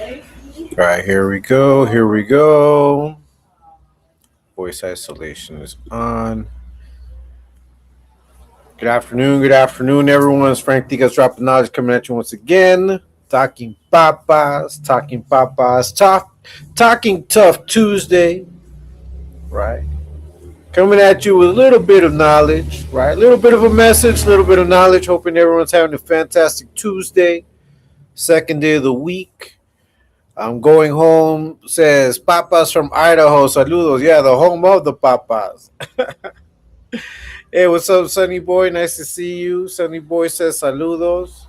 All right, here we go. Here we go. Voice isolation is on. Good afternoon, everyone. It's Frank Ftdk's Dropping Knowledge coming at you once again. Talking Papas, talking tough Tuesday, right? Coming at you with a little bit of knowledge, right? A little bit of a message, a little bit of knowledge. Hoping everyone's having a fantastic Tuesday, second day of the week. I'm going home, says Papas from Idaho. Saludos. Yeah, the home of the Papas. Hey, what's up, Sunny Boy? Nice to see you. Sunny Boy says saludos.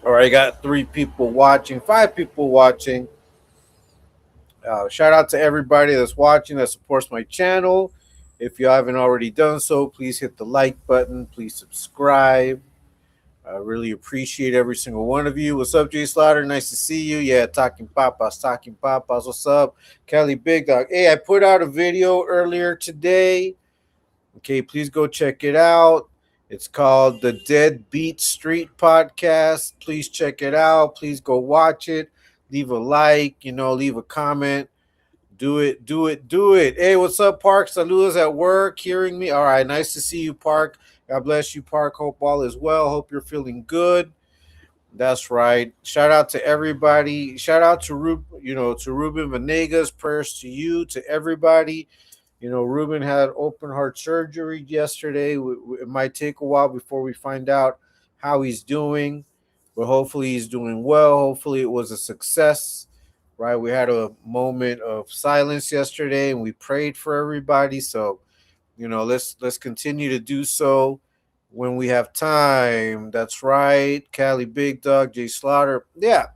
All right, got 3 people watching, 5 people watching. Shout out to everybody that's watching that supports my channel. If you haven't already done so, please hit the like button. Please subscribe. I really appreciate every single one of you. What's up, Jay Slaughter? Nice to see you. Yeah, Talking Papas. What's up? Kelly Big Dog. Hey, I put out a video earlier today. Okay, please go check it out. It's called the Dead Beat Street Podcast. Please check it out. Please go watch it. Leave a like, leave a comment. Do it. Hey, what's up, Park? Saludos at work. Hearing me? All right, nice to see you, Park. God bless you, Park. Hope all is well. Hope you're feeling good. That's right. Shout out to everybody. Shout out to Ruben Venegas. Prayers to you, to everybody. Ruben had open heart surgery yesterday. It might take a while before we find out how he's doing, but hopefully he's doing well. Hopefully it was a success, right? We had a moment of silence yesterday and we prayed for everybody. So, let's continue to do so when we have time. That's right. Cali Big Dog, Jay Slaughter. Yeah.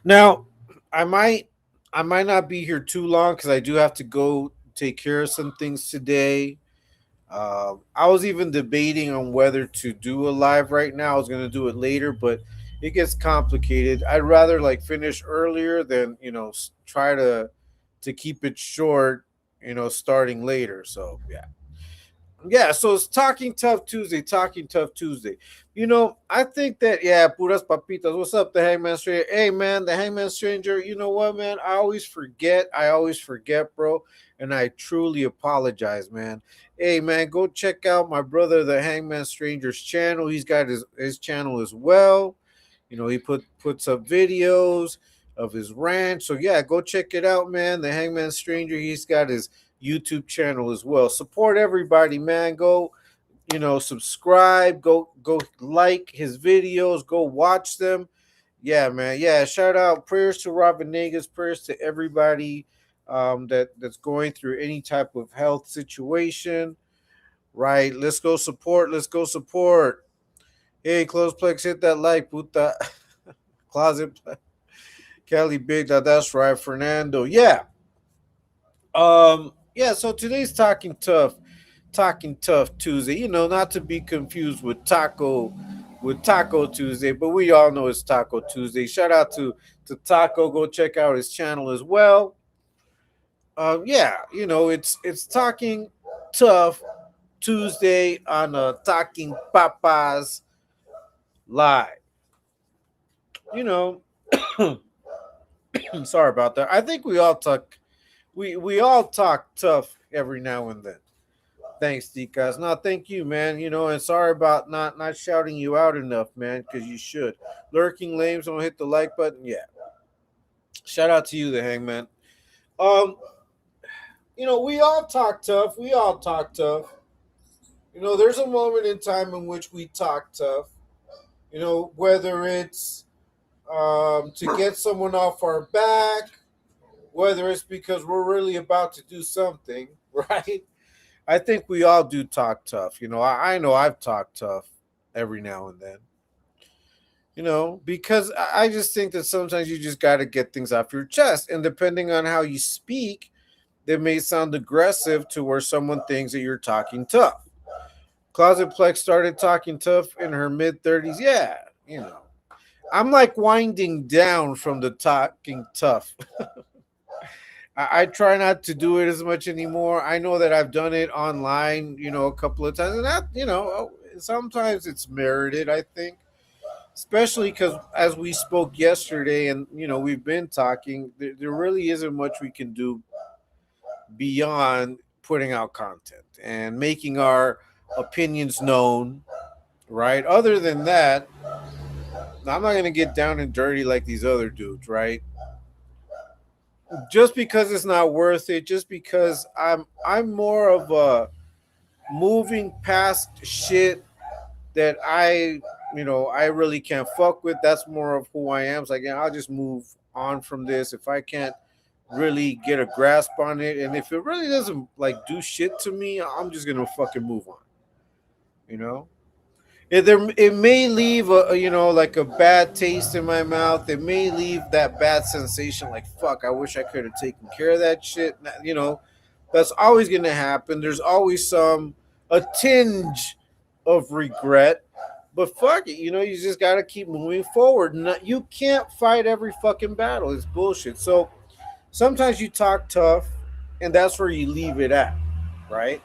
Now, I might not be here too long because I do have to go take care of some things today. I was even debating on whether to do a live right now. I was going to do it later, but it gets complicated. I'd rather finish earlier than try to keep it short. Starting later. So yeah, so it's Talking Tough Tuesday. I think that, yeah, puras papitas. What's up, the Hangman Stranger? Hey, man, the Hangman Stranger, you know what, man? I always forget, bro, and I truly apologize, man. Hey, man, go check out my brother, the Hangman Stranger's channel. He's got his channel as well. He puts up videos of his ranch. So, yeah, go check it out, man. The Hangman Stranger, he's got his YouTube channel as well. Support everybody, man. Go, subscribe. Go like his videos. Go watch them. Yeah, man. Yeah, shout out. Prayers to Robin Negas. Prayers to everybody that's going through any type of health situation. Right. Let's go support. Hey, Close Plex, hit that like, puta. Closet Kelly Big. That's right. Fernando. Yeah. Yeah, so today's Talking Tough Tuesday. Not to be confused with Taco Tuesday, but we all know it's Taco Tuesday. Shout out to Taco. Go check out his channel as well. Yeah, it's Talking Tough Tuesday on Talking Papas Live. Sorry about that. I think we all talk tough every now and then. Thanks, Dikas. No, thank you, man. And sorry about not shouting you out enough, man, because you should. Lurking lames, don't hit the like button. Yeah. Shout out to you, the Hangman. We all talk tough. There's a moment in time in which we talk tough. Whether it's to get someone off our back, whether it's because we're really about to do something, right? I think we all do talk tough. I know I've talked tough every now and then. Because I just think that sometimes you just got to get things off your chest. And depending on how you speak, they may sound aggressive to where someone thinks that you're talking tough. Closet Plex started talking tough in her mid-30s. Yeah, I'm winding down from the talking tough. I try not to do it as much anymore. I know that I've done it online, a couple of times, and that, sometimes it's merited, I think. especially because as we spoke yesterday, and we've been talking, there really isn't much we can do beyond putting out content and making our opinions known, right? Other than that, I'm not gonna get down and dirty like these other dudes, right? Just because it's not worth it, just because I'm more of a moving past shit that I really can't fuck with. That's more of who I am. It's like, I'll just move on from this if I can't really get a grasp on it, and if it really doesn't like do shit to me, I'm just gonna fucking move on. You know, it may leave like a bad taste in my mouth. It may leave that bad sensation, like fuck. I wish I could have taken care of that shit. That's always gonna happen. There's always a tinge of regret. But fuck it, you just gotta keep moving forward. You can't fight every fucking battle. It's bullshit. So sometimes you talk tough, and that's where you leave it at, right?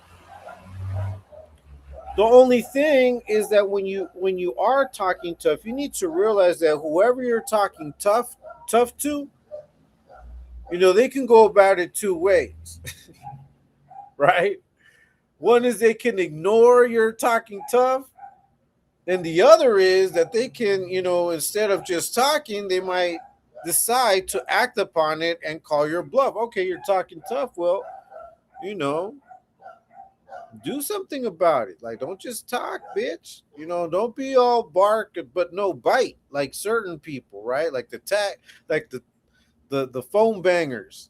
The only thing is that when you are talking tough, you need to realize that whoever you're talking tough to, they can go about it two ways, right? One is they can ignore your talking tough, and the other is that they can, instead of just talking, they might decide to act upon it and call your bluff. Okay, you're talking tough. Well, you know, do something about it. Like, don't just talk, bitch. Don't be all bark but no bite, like certain people, right? Like like the phone bangers.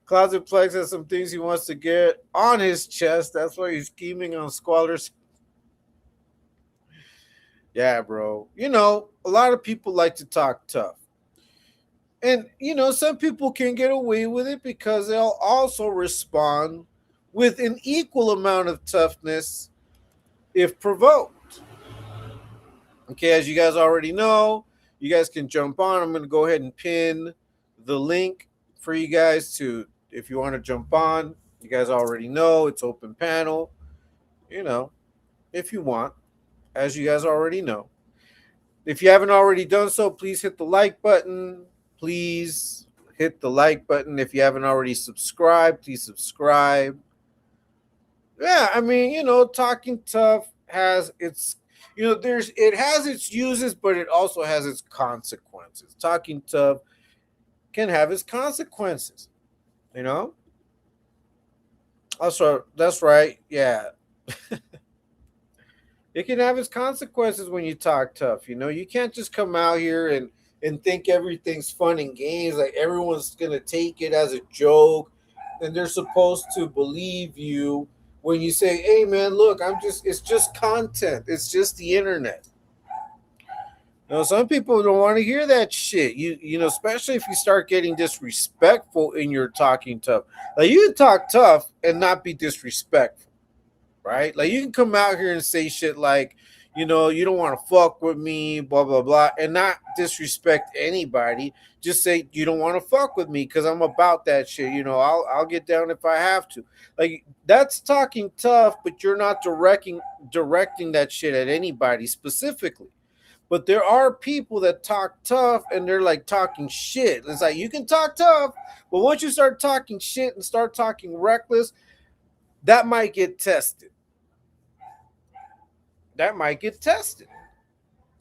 Closet Plex has some things he wants to get on his chest. That's why he's scheming on Squalor's. Yeah, bro. A lot of people like to talk tough. And, some people can get away with it because they'll also respond with an equal amount of toughness if provoked. Okay, as you guys already know, you guys can jump on. I'm going to go ahead and pin the link for you guys to, if you want to jump on. You guys already know it's open panel, you know, if you want, as you guys already know. If you haven't already done so, please hit the like button. Please hit the like button. If you haven't already subscribed, please subscribe. Yeah, I mean, talking tough has its, it has its uses, but it also has its consequences. Talking tough can have its consequences, you know? Also, that's right. Yeah. It can have its consequences when you talk tough. You can't just come out here and think everything's fun and games. Like everyone's gonna take it as a joke, and they're supposed to believe you when you say, "Hey, man, look, it's just content. It's just the internet." Some people don't want to hear that shit. Especially if you start getting disrespectful in your talking tough. Like you can talk tough and not be disrespectful, right? Like you can come out here and say shit like, you don't want to fuck with me, blah blah blah, and not disrespect anybody. Just say you don't want to fuck with me because I'm about that shit. I'll get down if I have to. Like that's talking tough, but you're not directing that shit at anybody specifically. But there are people that talk tough and they're like talking shit. It's like you can talk tough, but once you start talking shit and start talking reckless, that might get tested. That might get tested.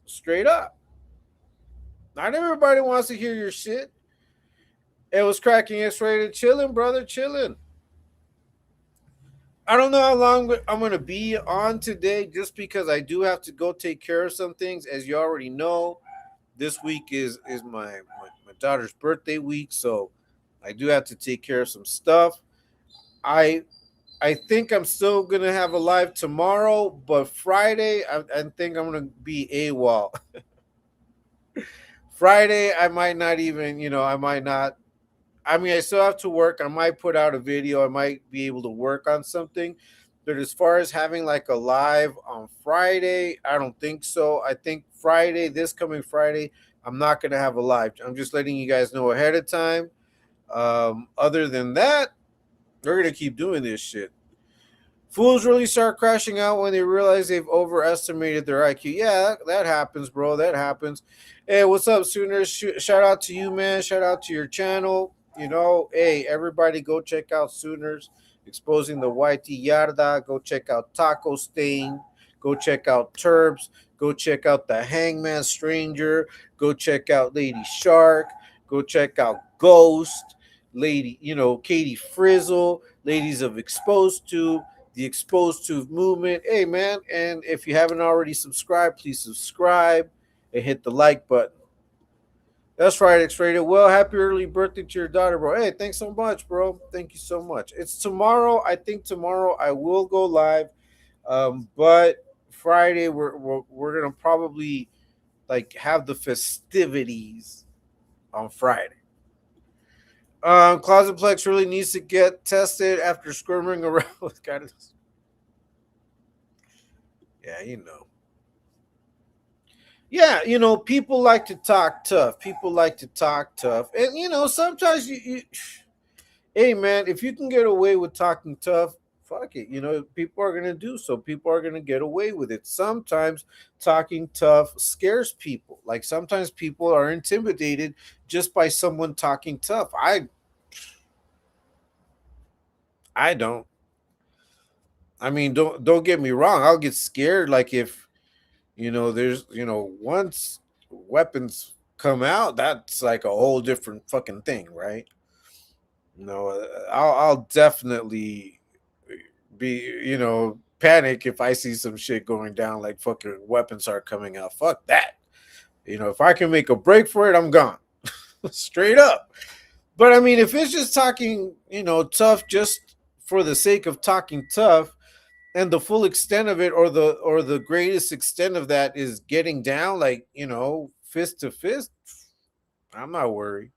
Straight up. Not everybody wants to hear your shit. It was cracking X-rated. Chilling, brother. Chilling. I don't know how long I'm going to be on today just because I do have to go take care of some things. As you already know, this week is my daughter's birthday week, so I do have to take care of some stuff. I I think I'm still gonna have a live tomorrow, but Friday I think I'm gonna be AWOL. Friday I might not even, I might not. I mean, I still have to work. I might put out a video. I might be able to work on something. But as far as having like a live on Friday, I don't think so. I think Friday, this coming Friday, I'm not gonna have a live. I'm just letting you guys know ahead of time. Other than that, we're gonna keep doing this shit. Fools really start crashing out when they realize they've overestimated their IQ. Yeah, that happens, bro. That happens. Hey, what's up, Sooners? Shout out to you, man. Shout out to your channel. Hey, everybody go check out Sooners Exposing the YT Yarda. Go check out Taco Stain. Go check out Turbs. Go check out the Hangman Stranger. Go check out Lady Shark. Go check out Ghost. Katie Frizzle. Ladies of Exposed to the Exposed to movement. Hey, man, and if you haven't already subscribed, please subscribe and hit the like button. That's right, X-Rated. Well, happy early birthday to your daughter, bro. Hey, thanks so much, bro. Thank you so much. It's tomorrow. I think tomorrow I will go live, but Friday we're gonna probably like have the festivities on Friday. Closetplex really needs to get tested after squirming around with guidance. Yeah, Yeah, people like to talk tough. People like to talk tough. And, sometimes hey, man, if you can get away with talking tough, fuck it. People are going to do so. People are going to get away with it. Sometimes talking tough scares people. Like sometimes people are intimidated just by someone talking tough. I don't. I mean, don't get me wrong. I'll get scared like if there's once weapons come out, that's like a whole different fucking thing, right? I'll definitely be panic if I see some shit going down, like fucking weapons are coming out. Fuck that. If I can make a break for it, I'm gone. Straight up. But I mean, if it's just talking tough just for the sake of talking tough, and the full extent of it, or the greatest extent of that is getting down, like fist to fist, i'm not worried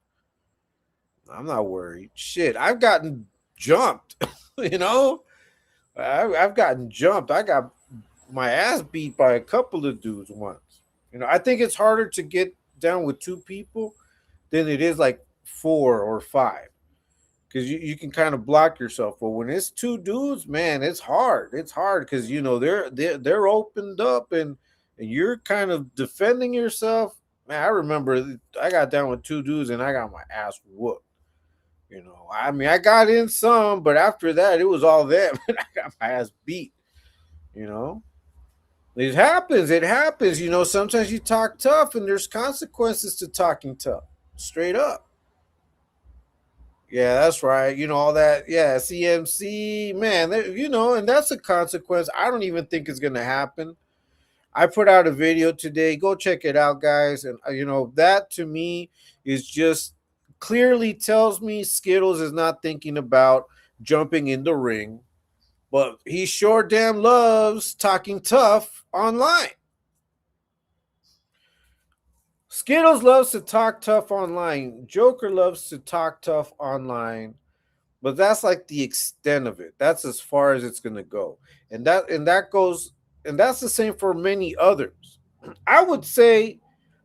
I'm not worried. Shit, I've gotten jumped. you know I've gotten jumped. I got my ass beat by a couple of dudes once. I think it's harder to get down with two people than it is like four or five, because you can kind of block yourself. But when it's two dudes, man, it's hard. It's hard because they're opened up, and you're kind of defending yourself. Man, I remember I got down with two dudes and I got my ass whooped. I mean, I got in some, but after that, it was all them, and I got my ass beat. You know, it happens. It happens. Sometimes you talk tough, and there's consequences to talking tough. Straight up. Yeah, that's right. All that. Yeah, CMC, man. And that's a consequence. I don't even think it's gonna happen. I put out a video today. Go check it out, guys. And that to me is just clearly tells me Skittles is not thinking about jumping in the ring, but he sure damn loves talking tough online. Skittles loves to talk tough online. Joker loves to talk tough online. But that's like the extent of it. That's as far as it's gonna go. And that's the same for many others. I would say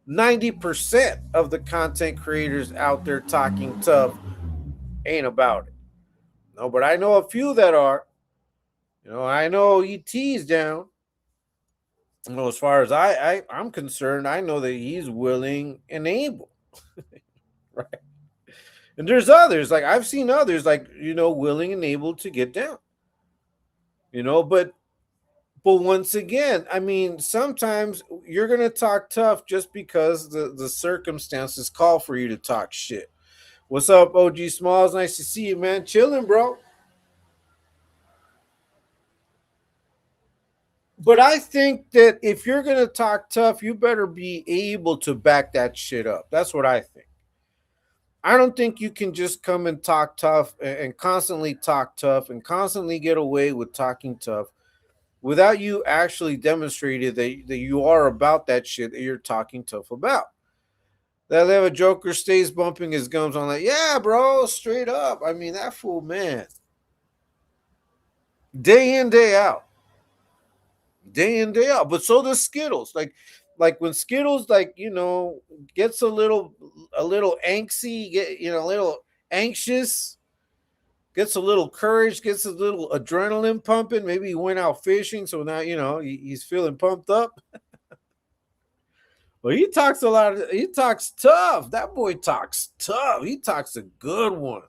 90% of the content creators out there talking tough ain't about it. No, but I know a few that are. I know ET's down. As far as I'm concerned, I know that he's willing and able. Right. And there's others, like I've seen others, like willing and able to get down. But once again, I mean, sometimes you're gonna talk tough just because the circumstances call for you to talk shit. What's up, OG Smalls? Nice to see you, man. Chilling, bro. But I think that if you're gonna talk tough, you better be able to back that shit up. That's what I think. I don't think you can just come and talk tough and constantly talk tough and constantly get away with talking tough without you actually demonstrated that you are about that shit that you're talking tough about. That little Joker stays bumping his gums on that. Yeah, bro, straight up. I mean, that fool, man. Day in, day out. Day in, day out. But so does Skittles. Like when Skittles gets a little angsty, a little anxious, gets a little courage, gets a little adrenaline pumping. Maybe he went out fishing, so now he's feeling pumped up. Well, he talks a lot. He talks tough. That boy talks tough. He talks a good one.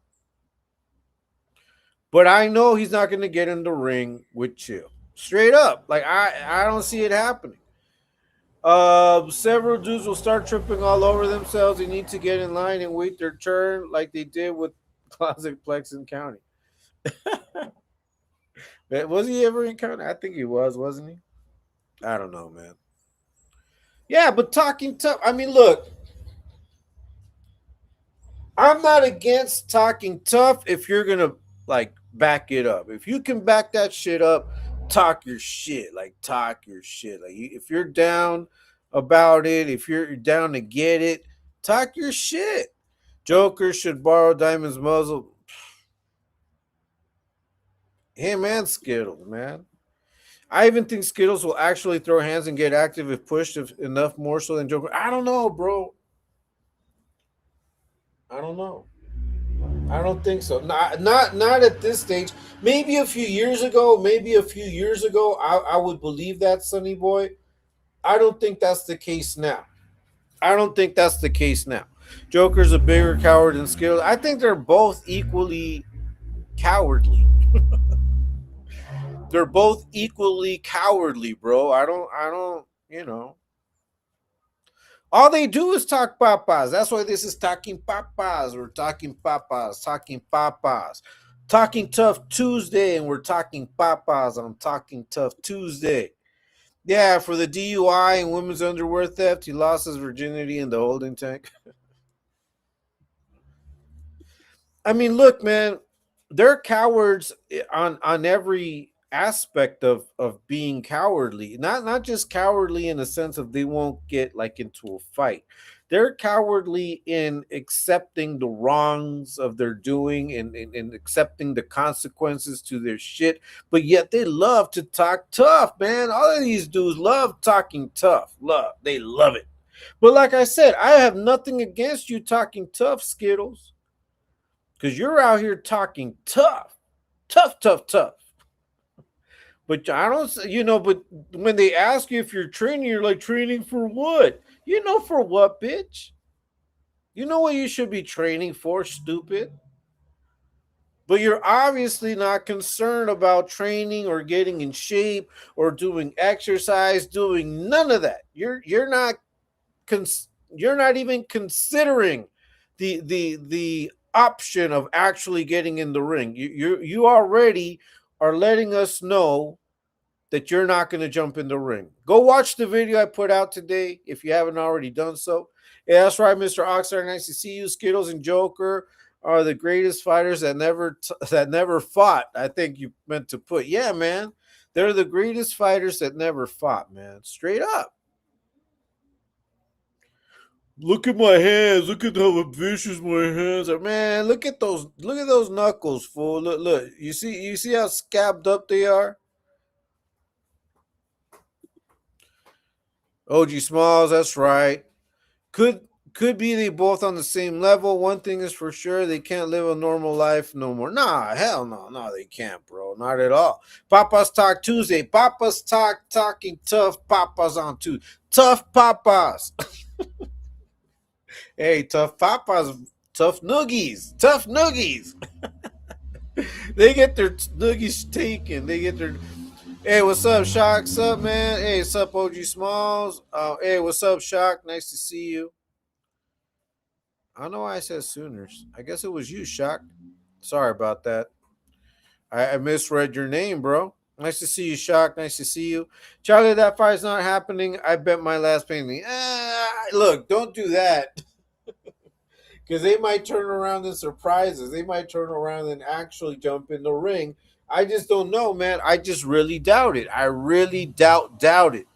But I know he's not going to get in the ring with Chill. Straight up, like I don't see it happening. Several dudes will start tripping all over themselves. They need to get in line and wait their turn, like they did with Closet Plex in County. Was he ever in County? I think he was, wasn't he? I don't know, man. Yeah, but talking tough. I mean, look, I'm not against talking tough if you're gonna like back it up. If you can back that shit up, talk your shit. Like talk your shit. Like if you're down about it, if you're down to get it, talk your shit. Joker should borrow Diamond's muzzle. Him and Skittles, man. I even think Skittles will actually throw hands and get active if pushed enough more so than Joker. I don't know, bro. I don't know. I don't think so. Not at this stage. Maybe a few years ago. I would believe that, Sonny Boy. I don't think that's the case now. I don't think that's the case now. Joker's a bigger coward than Skittles. I think they're both equally cowardly. They're both equally cowardly, bro. I don't. All they do is talk papas. That's why this is talking papas. We're talking papas, talking papas. Talking Tough Tuesday, and we're talking papas on Talking Tough Tuesday. Yeah, for the DUI and women's underwear theft, he lost his virginity in the holding tank. I mean, look, man, they're cowards on every aspect of being cowardly. Not just cowardly in the sense of they won't get like into a fight. They're cowardly in accepting the wrongs of their doing and accepting the consequences to their shit. But yet they love to talk tough, man. All of these dudes love talking tough. They love it. But like I said, I have nothing against you talking tough, Skittles. Because you're out here talking tough, tough, tough, tough. But I don't, but when they ask you if you're training, you're like, training for what? You know for what, bitch? You know what you should be training for, stupid? But you're obviously not concerned about training or getting in shape or doing exercise, doing none of that. You're not even considering the option of actually getting in the ring. You already are letting us know that you're not going to jump in the ring. Go watch the video I put out today if you haven't already done so. Yeah, that's right, Mr. Oxnard. Nice to see you. Skittles and Joker are the greatest fighters that never fought. I think you meant to put. Yeah, man. They're the greatest fighters that never fought, man. Straight up. Look at my hands. Look at how vicious my hands are. Man, look at those knuckles, fool. Look. You see how scabbed up they are? OG Smalls, that's right. Could be they both on the same level. One thing is for sure, they can't live a normal life no more. Nah, hell no, no, they can't, bro. Not at all. Papa's Talk Tuesday. Papa's talking tough. Papa's on Tuesday. Tough Papas. Hey, tough Papas. Tough noogies. Tough noogies. They get their noogies taken. They get their. Hey, what's up, Shock? What's up, man? Hey, what's up, OG Smalls? Hey, what's up, Shock? Nice to see you. I don't know why I said Sooners. I guess it was you, Shock. Sorry about that. I misread your name, bro. Nice to see you, Shock. Nice to see you. Charlie, that fight's not happening. I bet my last painting. Look, don't do that. Because they might turn around and surprise us. They might turn around and actually jump in the ring. I just don't know, man. I just really doubt it. I really doubt it.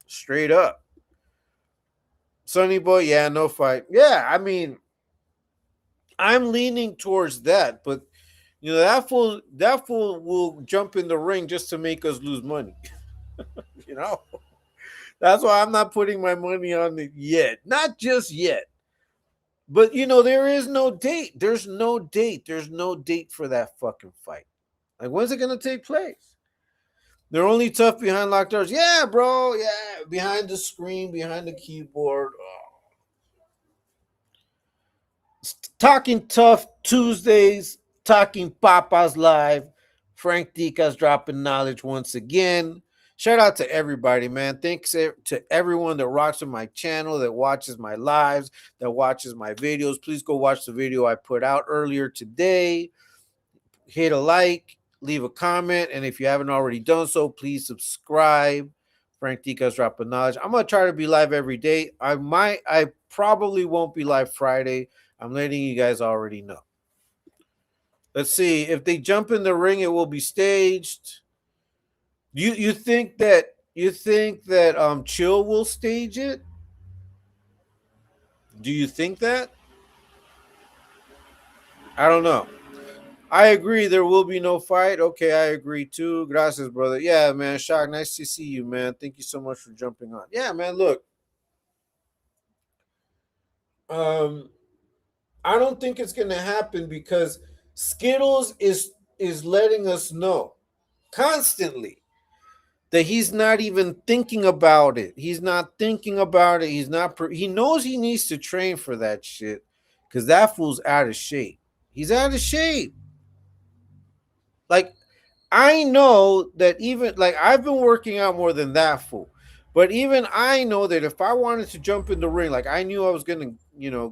Straight up. Sonny Boy, yeah, no fight. Yeah, I mean, I'm leaning towards that, but that fool will jump in the ring just to make us lose money. you know, that's why I'm not putting my money on it yet. Not just yet. But there is no date. There's no date. There's no date for that fucking fight. Like, when's it gonna take place? They're only tough behind locked doors. Yeah, bro. Yeah, behind the screen, behind the keyboard. Talking Tough Tuesdays, Talking Papas Live. Frank Dika's dropping knowledge once again. Shout out to everybody, man. Thanks to everyone that rocks on my channel, that watches my lives, that watches my videos. Please go watch the video I put out earlier today. Hit a like, leave a comment, and if you haven't already done so, please subscribe. Frank Dika's dropping knowledge. I'm gonna try to be live every day. I probably won't be live Friday. I'm letting you guys already know. Let's see. If they jump in the ring, it will be staged. You think that Chill will stage it? Do you think that? I don't know. I agree. There will be no fight. Okay, I agree too. Gracias, brother. Yeah, man. Shock. Nice to see you, man. Thank you so much for jumping on. Yeah, man. Look, um, I don't think it's gonna happen because Skittles is letting us know constantly that he's not even thinking about it. He's not thinking about it. He's not. He knows he needs to train for that shit because that fool's out of shape. He's out of shape. Like, I know that even like I've been working out more than that fool. But even I know that if I wanted to jump in the ring, like I knew I was gonna,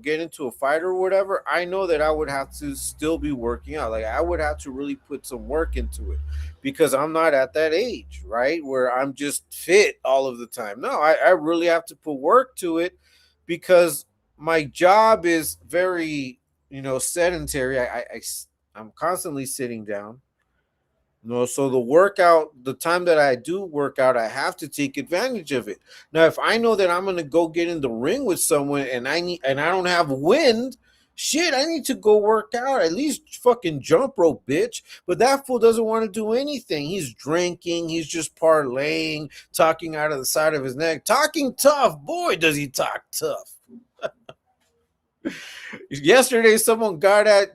get into a fight or whatever, I know that I would have to still be working out. Like I would have to really put some work into it because I'm not at that age, right? Where I'm just fit all of the time. No, I really have to put work to it because my job is very, sedentary. I'm constantly sitting down. No, so the time that I do work out, I have to take advantage of it. Now, if I know that I'm gonna go get in the ring with someone and I don't have wind, shit, I need to go work out. At least fucking jump rope, bitch. But that fool doesn't want to do anything. He's drinking, he's just parlaying, talking out of the side of his neck, talking tough. Boy, does he talk tough. Yesterday someone got at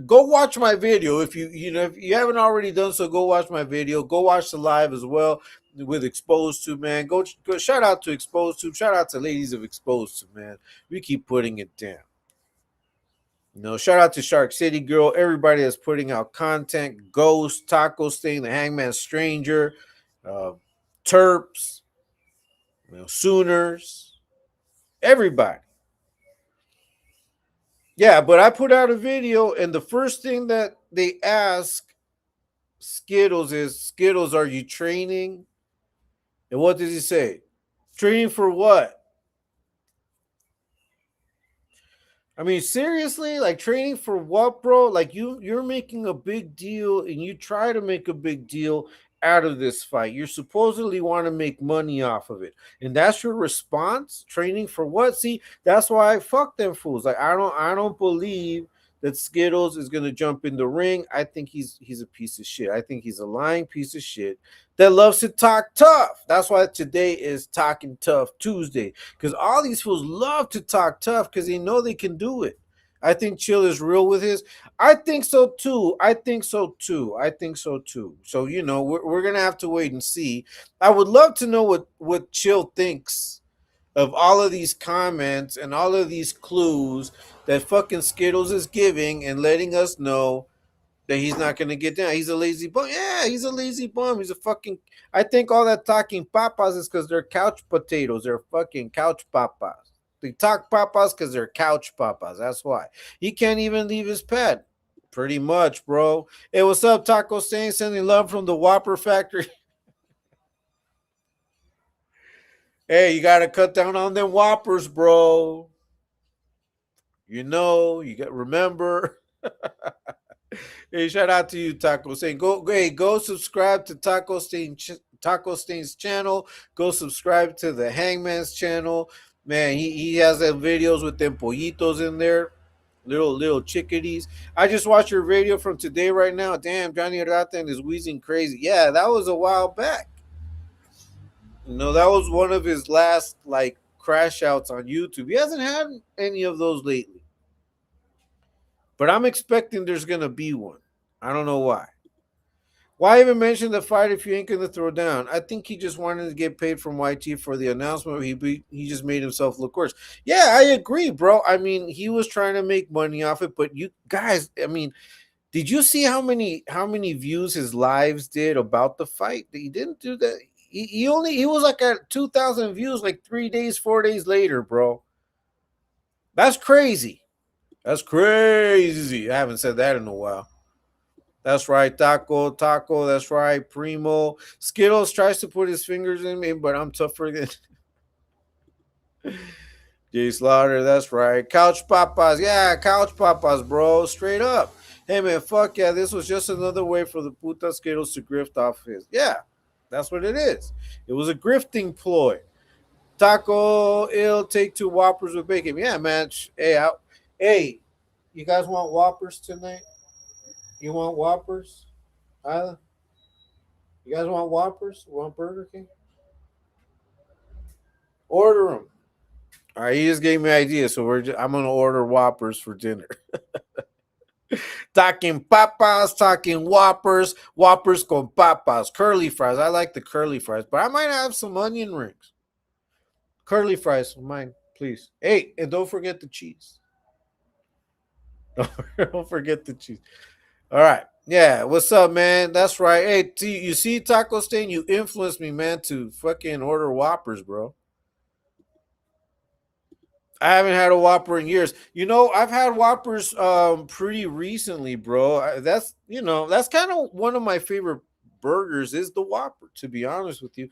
go watch my video if you haven't already done so. Go watch my video, go watch the live as well with Exposed to, man. Go shout out to Exposed to, shout out to ladies of Exposed to, man. We keep putting it down. Shout out to Shark City Girl, everybody that's putting out content. Ghost, Taco Stain, the Hangman Stranger, uh, Terps, Sooners, everybody. Yeah, but I put out a video, and the first thing that they ask Skittles is, Skittles, are you training? And what does he say? Training for what? I mean, seriously, like training for what, bro? Like you're making a big deal, and you try to make a big deal out of this fight. You supposedly want to make money off of it, and that's your response. Training for what? See, that's why I fuck them fools. Like I don't believe that Skittles is gonna jump in the ring. I think he's a piece of shit. I think he's a lying piece of shit that loves to talk tough. That's why today is Talking Tough Tuesday. Because all these fools love to talk tough because they know they can do it. I think Chill is real with his. I think so too. I think so too. I think so too. So, we're going to have to wait and see. I would love to know what Chill thinks of all of these comments and all of these clues that fucking Skittles is giving and letting us know that he's not going to get down. He's a lazy bum. Yeah, he's a lazy bum. He's a fucking. I think all that talking papas is because they're couch potatoes. They're fucking couch papas. They talk papas because they're couch papas. That's why. He can't even leave his pet. Pretty much, bro. Hey, what's up, Taco Stain? Sending love from the Whopper factory. Hey, you got to cut down on them Whoppers, bro. You got remember. Hey, shout out to you, Taco Stain. Go subscribe to Taco Stain's channel. Go subscribe to the Hangman's channel. Man, he has them videos with them pollitos in there. Little chickadees. I just watched your video from today right now. Damn, Johnny Ratan is wheezing crazy. Yeah, that was a while back. That was one of his last like crash outs on YouTube. He hasn't had any of those lately. But I'm expecting there's gonna be one. I don't know why. Why even mention the fight if you ain't gonna throw down? I think he just wanted to get paid from YT for the announcement. He just made himself look worse. Yeah, I agree, bro. I mean, he was trying to make money off it, but you guys, I mean, did you see how many views his lives did about the fight? He didn't do that. He was like at 2,000 views like 3 days, 4 days later, bro. That's crazy. That's crazy. I haven't said that in a while. That's right, Taco, Taco. That's right, Primo. Skittles tries to put his fingers in me, but I'm tougher than Jay Slaughter. That's right, Couch Papas. Yeah, Couch Papas, bro. Straight up. Hey man, fuck yeah. This was just another way for the puta Skittles to grift off his. Yeah, that's what it is. It was a grifting ploy. Taco, ill take two Whoppers with bacon. Yeah, man. Hey, you guys want Whoppers tonight? You want Whoppers? Huh? You guys want Whoppers? Want Burger King? Order them. All right, he just gave me ideas, so I'm gonna order Whoppers for dinner. Talking papas, talking Whoppers, Whoppers con papas, curly fries. I like the curly fries, but I might have some onion rings. Curly fries, mine, please. Hey, and don't forget the cheese. Don't forget the cheese. All right. Yeah, what's up, man? That's right. Hey, you see Taco Stain? You influenced me, man, to fucking order Whoppers, bro. I haven't had a Whopper in years. I've had Whoppers pretty recently, bro. That's kind of one of my favorite burgers is the Whopper, to be honest with you.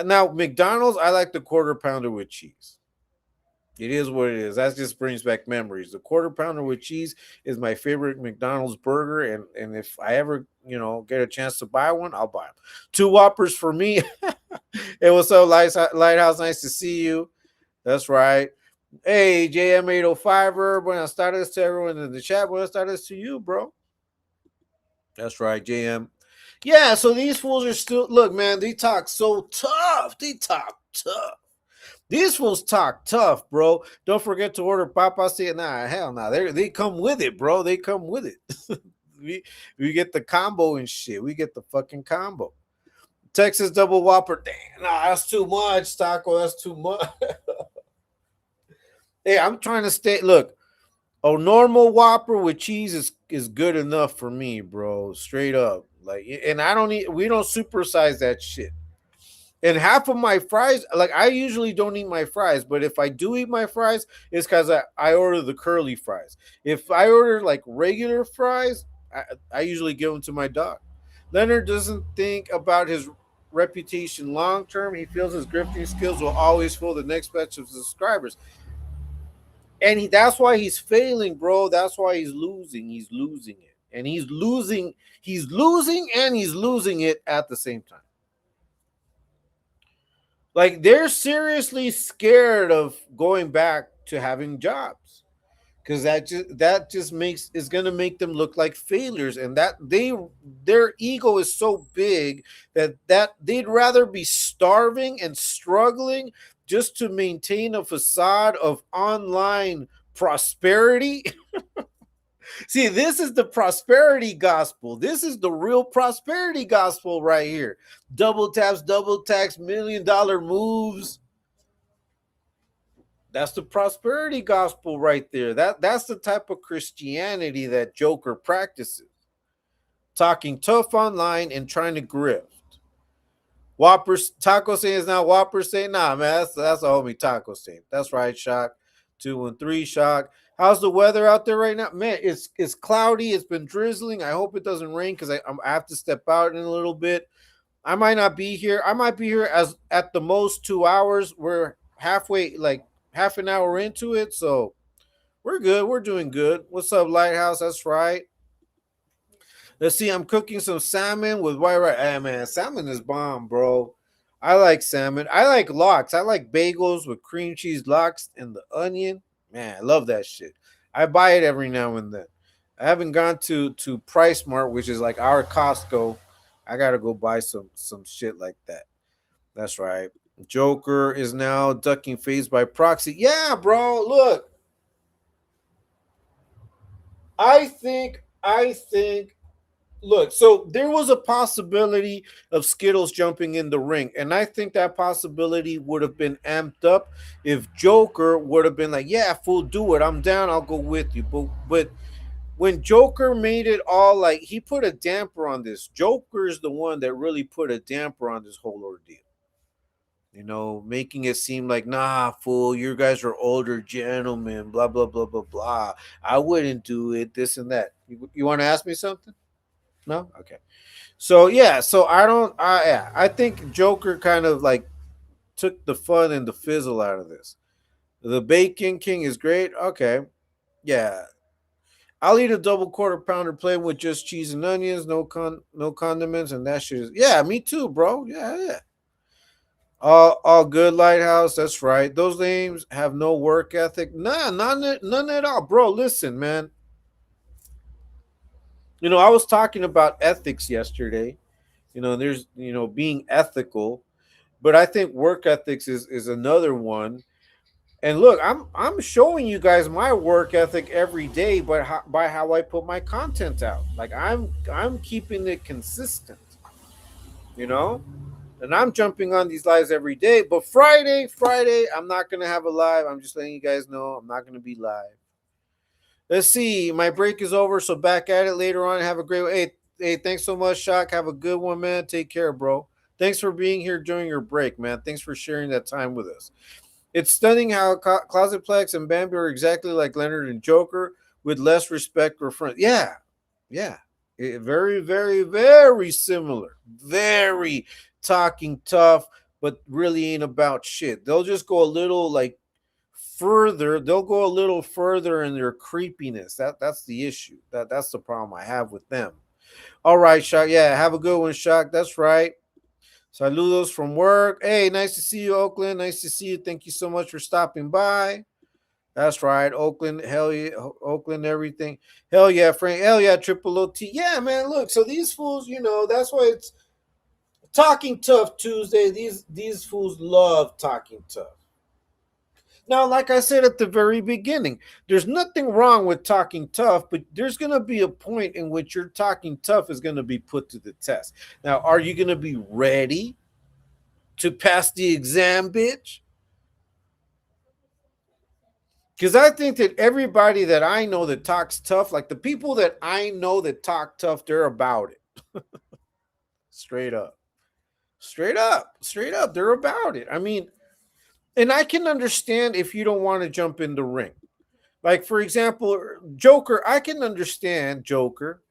Now, McDonald's, I like the quarter pounder with cheese. It is what it is. That just brings back memories. The quarter pounder with cheese is my favorite McDonald's burger, and if I ever get a chance to buy one, I'll buy them. Two Whoppers for me. Hey, what's up, Lighthouse? Nice to see you. That's right. Hey, JM805er, buenas tardes to everyone in the chat. Buenas tardes to you, bro. That's right, JM. Yeah, so these fools are still, look, man, they talk so tough. They talk tough. These fools talk tough, bro. Don't forget to order Papa Say Nah, hell nah. They come with it, bro. They come with it. we get the combo and shit. We get the fucking combo. Texas double Whopper. Damn, nah, that's too much, Taco. That's too much. Hey, I'm trying to stay. Look, a normal Whopper with cheese is good enough for me, bro. Straight up. Like, and I don't eat. We don't supersize that shit. And half of my fries, like I usually don't eat my fries, but if I do eat my fries, it's because I order the curly fries. If I order like regular fries, I usually give them to my dog. Leonard doesn't think about his reputation long term. He feels his grifting skills will always fill the next batch of subscribers. And that's why he's failing, bro. That's why he's losing. He's losing it. And he's losing it at the same time. Like they're seriously scared of going back to having jobs because that just makes is going to make them look like failures, and that their ego is so big that they'd rather be starving and struggling just to maintain a facade of online prosperity. See, this is the prosperity gospel. This is the real prosperity gospel right here. Double taps, double tax, $1 million moves. That's the prosperity gospel right there. That's the type of Christianity that Joker practices. Talking tough online and trying to grift. Whoppers Taco saying is now Whopper saying, nah, man, that's a homie Taco saying. That's right, Shock. 213 Shock. How's the weather out there right now? Man, it's cloudy. It's been drizzling. I hope it doesn't rain because I have to step out in a little bit. I might not be here. I might be here as at the most 2 hours. We're halfway, like half an hour into it. So we're good. We're doing good. What's up, Lighthouse? That's right. Let's see. I'm cooking some salmon with white rice. Hey, man, salmon is bomb, bro. I like salmon. I like lox. I like bagels with cream cheese lox and the onion. Man, I love that shit. I buy it every now and then. I haven't gone to Price Mart, which is like our Costco. I gotta go buy some shit like that. That's right. Joker is now ducking phase by proxy. Yeah, bro. Look, I think look, so there was a possibility of Skittles jumping in the ring, and I think that possibility would have been amped up if Joker would have been like, "Yeah, fool, do it. I'm down. I'll go with you." But when Joker made it all like he put a damper on this. Joker is the one that really put a damper on this whole ordeal. Making it seem like, nah, fool, you guys are older gentlemen, blah blah blah blah blah. I wouldn't do it, this and that. You want to ask me something? No, okay. So yeah, so I don't. Yeah, I think Joker kind of like took the fun and the fizzle out of this. The Bacon King is great. Okay, yeah, I'll eat a double quarter pounder plain with just cheese and onions, no condiments, and that shit is, yeah, me too, bro. Yeah, yeah. All good, Lighthouse. That's right. Those names have no work ethic. Nah, none at all, bro. Listen, man. I was talking about ethics yesterday. There's being ethical, but I think work ethics is another one. And look, I'm showing you guys my work ethic every day, but by how I put my content out. Like I'm keeping it consistent, you know. And I'm jumping on these lives every day. But Friday, I'm not gonna have a live. I'm just letting you guys know I'm not gonna be live. Let's see. My break is over, so back at it later on. Have a great one. Hey, thanks so much, Shock. Have a good one, man. Take care, bro. Thanks for being here during your break, man. Thanks for sharing that time with us. It's stunning how Closetplex and Bambi are exactly like Leonard and Joker with less respect for friends. Yeah, yeah. Very, very, very similar. Very talking tough, but really ain't about shit. They'll just go a little like further. They'll go a little further in their creepiness. That's the issue. That's the problem I have with them. All right, Shock. Yeah, have a good one, Shock. That's right. Saludos from work. Hey, nice to see you, Oakland. Nice to see you. Thank you so much for stopping by. That's right, Oakland. Hell yeah, Oakland. Everything. Hell yeah, Frank. Hell yeah, Triple OT. Yeah, man. Look, so these fools, that's why it's Talking Tough Tuesday. These fools love talking tough. Now, like I said at the very beginning, there's nothing wrong with talking tough, but there's going to be a point in which your talking tough is going to be put to the test. Now, are you going to be ready to pass the exam, bitch? Because I think that everybody that I know that talks tough, like the people that I know that talk tough, they're about it. Straight up. Straight up. Straight up. They're about it. I mean, and I can understand if you don't want to jump in the ring. Like, for example, Joker, I can understand Joker.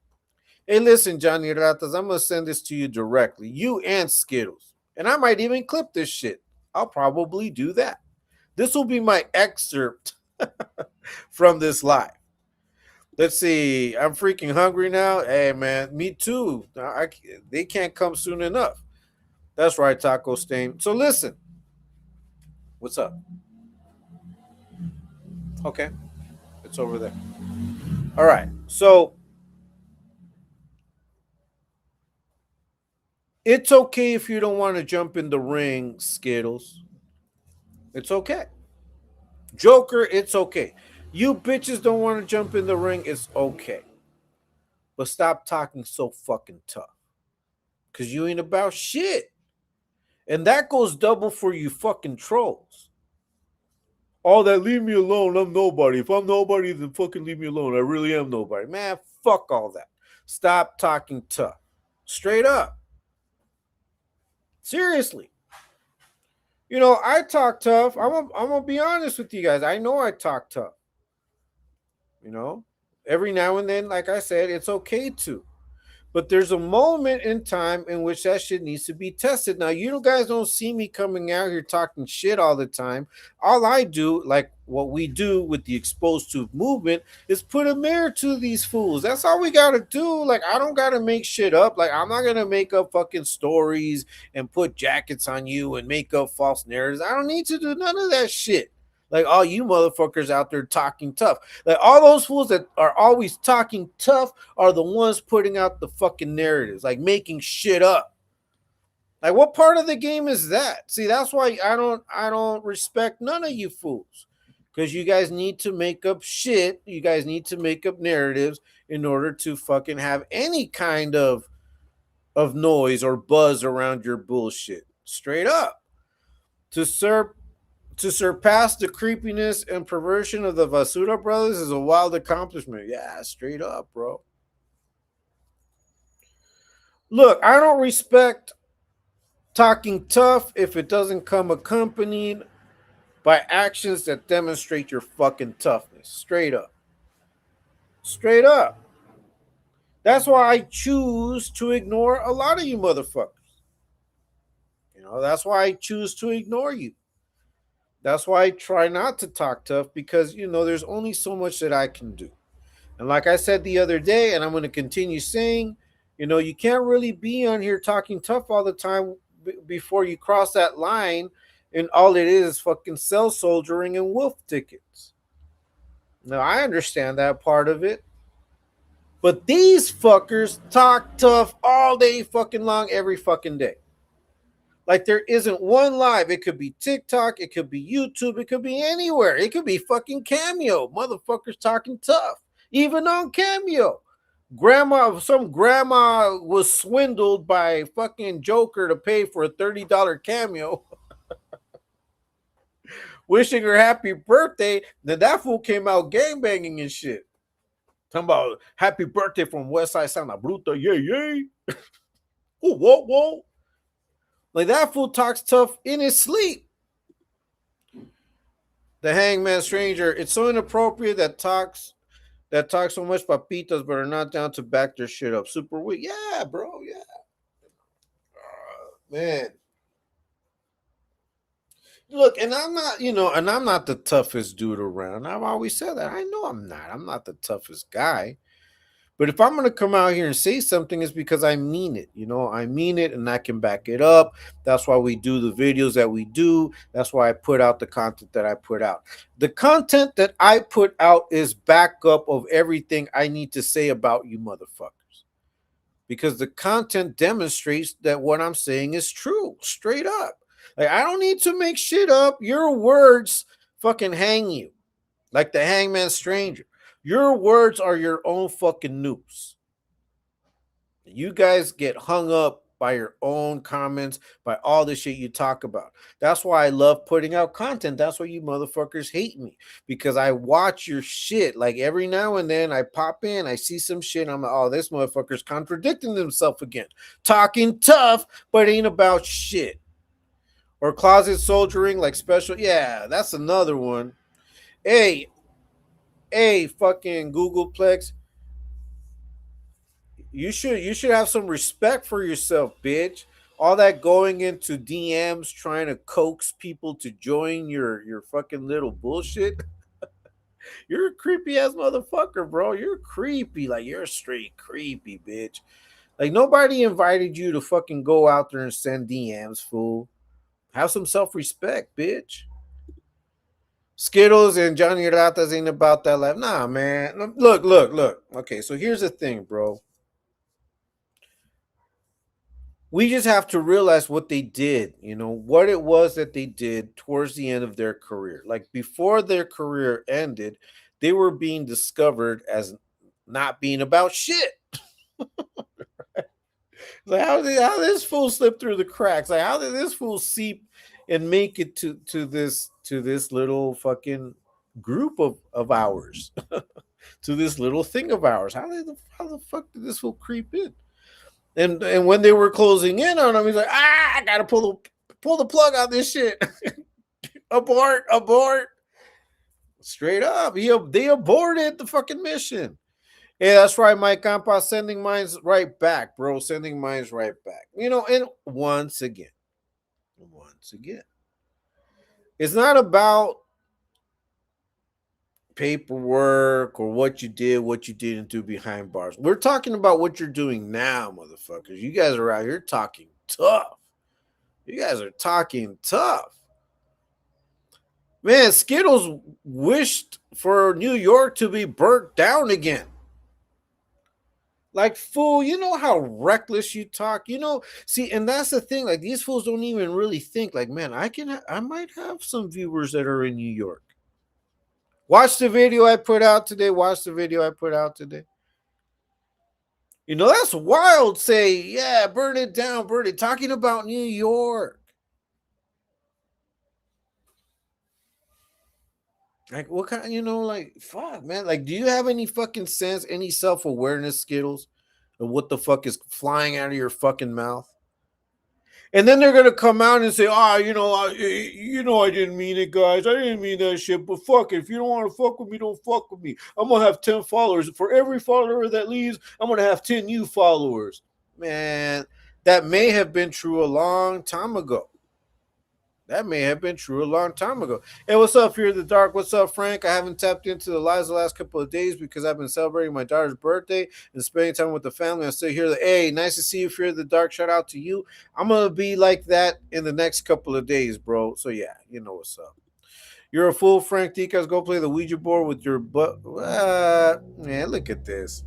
Hey, listen, Johnny Ratas, I'm going to send this to you directly. You and Skittles. And I might even clip this shit. I'll probably do that. This will be my excerpt from this live. Let's see. I'm freaking hungry now. Hey, man, me too. They can't come soon enough. That's right, Taco Stain. So listen. What's up? Okay. It's over there. All right. So it's okay if you don't want to jump in the ring, Skittles. It's okay. Joker, it's okay. You bitches don't want to jump in the ring, it's okay. But stop talking so fucking tough. Because you ain't about shit. And that goes double for you fucking trolls. All that, leave me alone, I'm nobody. If I'm nobody, then fucking leave me alone. I really am nobody. Man, fuck all that. Stop talking tough. Straight up. Seriously. I talk tough. I'm gonna be honest with you guys. I know I talk tough. You know, every now and then, like I said, it's okay to. But there's a moment in time in which that shit needs to be tested. Now, you guys don't see me coming out here talking shit all the time. All I do, like what we do with the exposed to movement, is put a mirror to these fools. That's all we gotta do. Like, I don't gotta make shit up. Like, I'm not gonna make up fucking stories and put jackets on you and make up false narratives. I don't need to do none of that shit. Like all you motherfuckers out there talking tough. Like all those fools that are always talking tough are the ones putting out the fucking narratives, like making shit up. Like what part of the game is that? See, that's why I don't respect none of you fools. Because you guys need to make up shit. You guys need to make up narratives in order to fucking have any kind of noise or buzz around your bullshit. Straight up. To serve to surpass the creepiness and perversion of the Vasura brothers is a wild accomplishment. Yeah, straight up, bro. Look, I don't respect talking tough if it doesn't come accompanied by actions that demonstrate your fucking toughness. Straight up. Straight up. That's why I choose to ignore a lot of you motherfuckers. That's why I choose to ignore you. That's why I try not to talk tough because, there's only so much that I can do. And like I said the other day, and I'm going to continue saying, you can't really be on here talking tough all the time before you cross that line, and all it is fucking cell soldiering and wolf tickets. Now, I understand that part of it. But these fuckers talk tough all day fucking long, every fucking day. Like there isn't one live. It could be TikTok, it could be YouTube, it could be anywhere. It could be fucking Cameo. Motherfuckers talking tough. Even on Cameo. Some grandma was swindled by fucking Joker to pay for a $30 cameo. Wishing her happy birthday. Then that fool came out gangbanging and shit. Talking about happy birthday from West Side Santa Bruta. Yay, yay. Ooh, whoa, whoa. Like that fool talks tough in his sleep. The hangman stranger. It's so inappropriate that talk so much papitas but are not down to back their shit up. Super weak. Yeah, bro. Yeah. Man. Look, and I'm not the toughest dude around. I've always said that. I know I'm not. I'm not the toughest guy. But if I'm going to come out here and say something, it's because I mean it. I mean it and I can back it up. That's why we do the videos that we do. That's why I put out the content that I put out. The content that I put out is backup of everything I need to say about you motherfuckers. Because the content demonstrates that what I'm saying is true, straight up. Like, I don't need to make shit up. Your words fucking hang you. Like the hangman stranger. Your words are your own fucking noose. You guys get hung up by your own comments, by all the shit you talk about. That's why I love putting out content. That's why you motherfuckers hate me. Because I watch your shit. Like every now and then I pop in, I see some shit, I'm like, oh, this motherfucker's contradicting himself again. Talking tough, but ain't about shit. Or closet soldiering, like special. Yeah, that's another one. Hey, fucking Googleplex. You should have some respect for yourself, bitch. All that going into DMs trying to coax people to join your fucking little bullshit. You're a creepy ass motherfucker, bro. You're creepy. Like you're straight creepy, bitch. Like nobody invited you to fucking go out there and send DMs, fool. Have some self-respect, bitch. Skittles and Johnny Ratas ain't about that life. Nah, man. Look. Okay, so here's the thing, bro. We just have to realize what they did, what it was that they did towards the end of their career. Like before their career ended, they were being discovered as not being about shit. Like how did this fool slip through the cracks? Like how did this fool seep and make it to this little fucking group of ours? To this little thing of ours. How the fuck did this fool creep in? And when they were closing in on him, he's like, I gotta pull the plug on this shit. abort. Straight up. They aborted the fucking mission. Yeah, that's right, Mike Campa. Sending mines right back, bro. Sending mines right back. And once again, it's not about paperwork or what you didn't do behind bars. We're talking about what you're doing now, motherfuckers. You guys are out here talking tough. Man, Skittles wished for New York to be burnt down again. Like, fool, you know how reckless you talk? See, and that's the thing. Like, these fools don't even really think, like, man, I might have some viewers that are in New York. Watch the video I put out today. Watch the video I put out today. You know, that's wild. Say, yeah, burn it down, burn it. Talking about New York. Like, what kind, like, fuck, man. Like, do you have any fucking sense, any self awareness, Skittles, of what the fuck is flying out of your fucking mouth? And then they're gonna come out and say, I didn't mean it, guys. I didn't mean that shit. But fuck it. If you don't want to fuck with me, don't fuck with me. I'm gonna have 10 followers. For every follower that leaves, I'm gonna have 10 new followers. Man, that may have been true a long time ago. That may have been true a long time ago. Hey, what's up, Fear of the Dark? What's up, Frank? I haven't tapped into the lives the last couple of days because I've been celebrating my daughter's birthday and spending time with the family. I'm still here. Hey, nice to see you, Fear of the Dark. Shout out to you. I'm going to be like that in the next couple of days, bro. So, yeah, you know what's up. You're a fool, Frank Ticas. Go play the Ouija board with your butt. Man, look at this.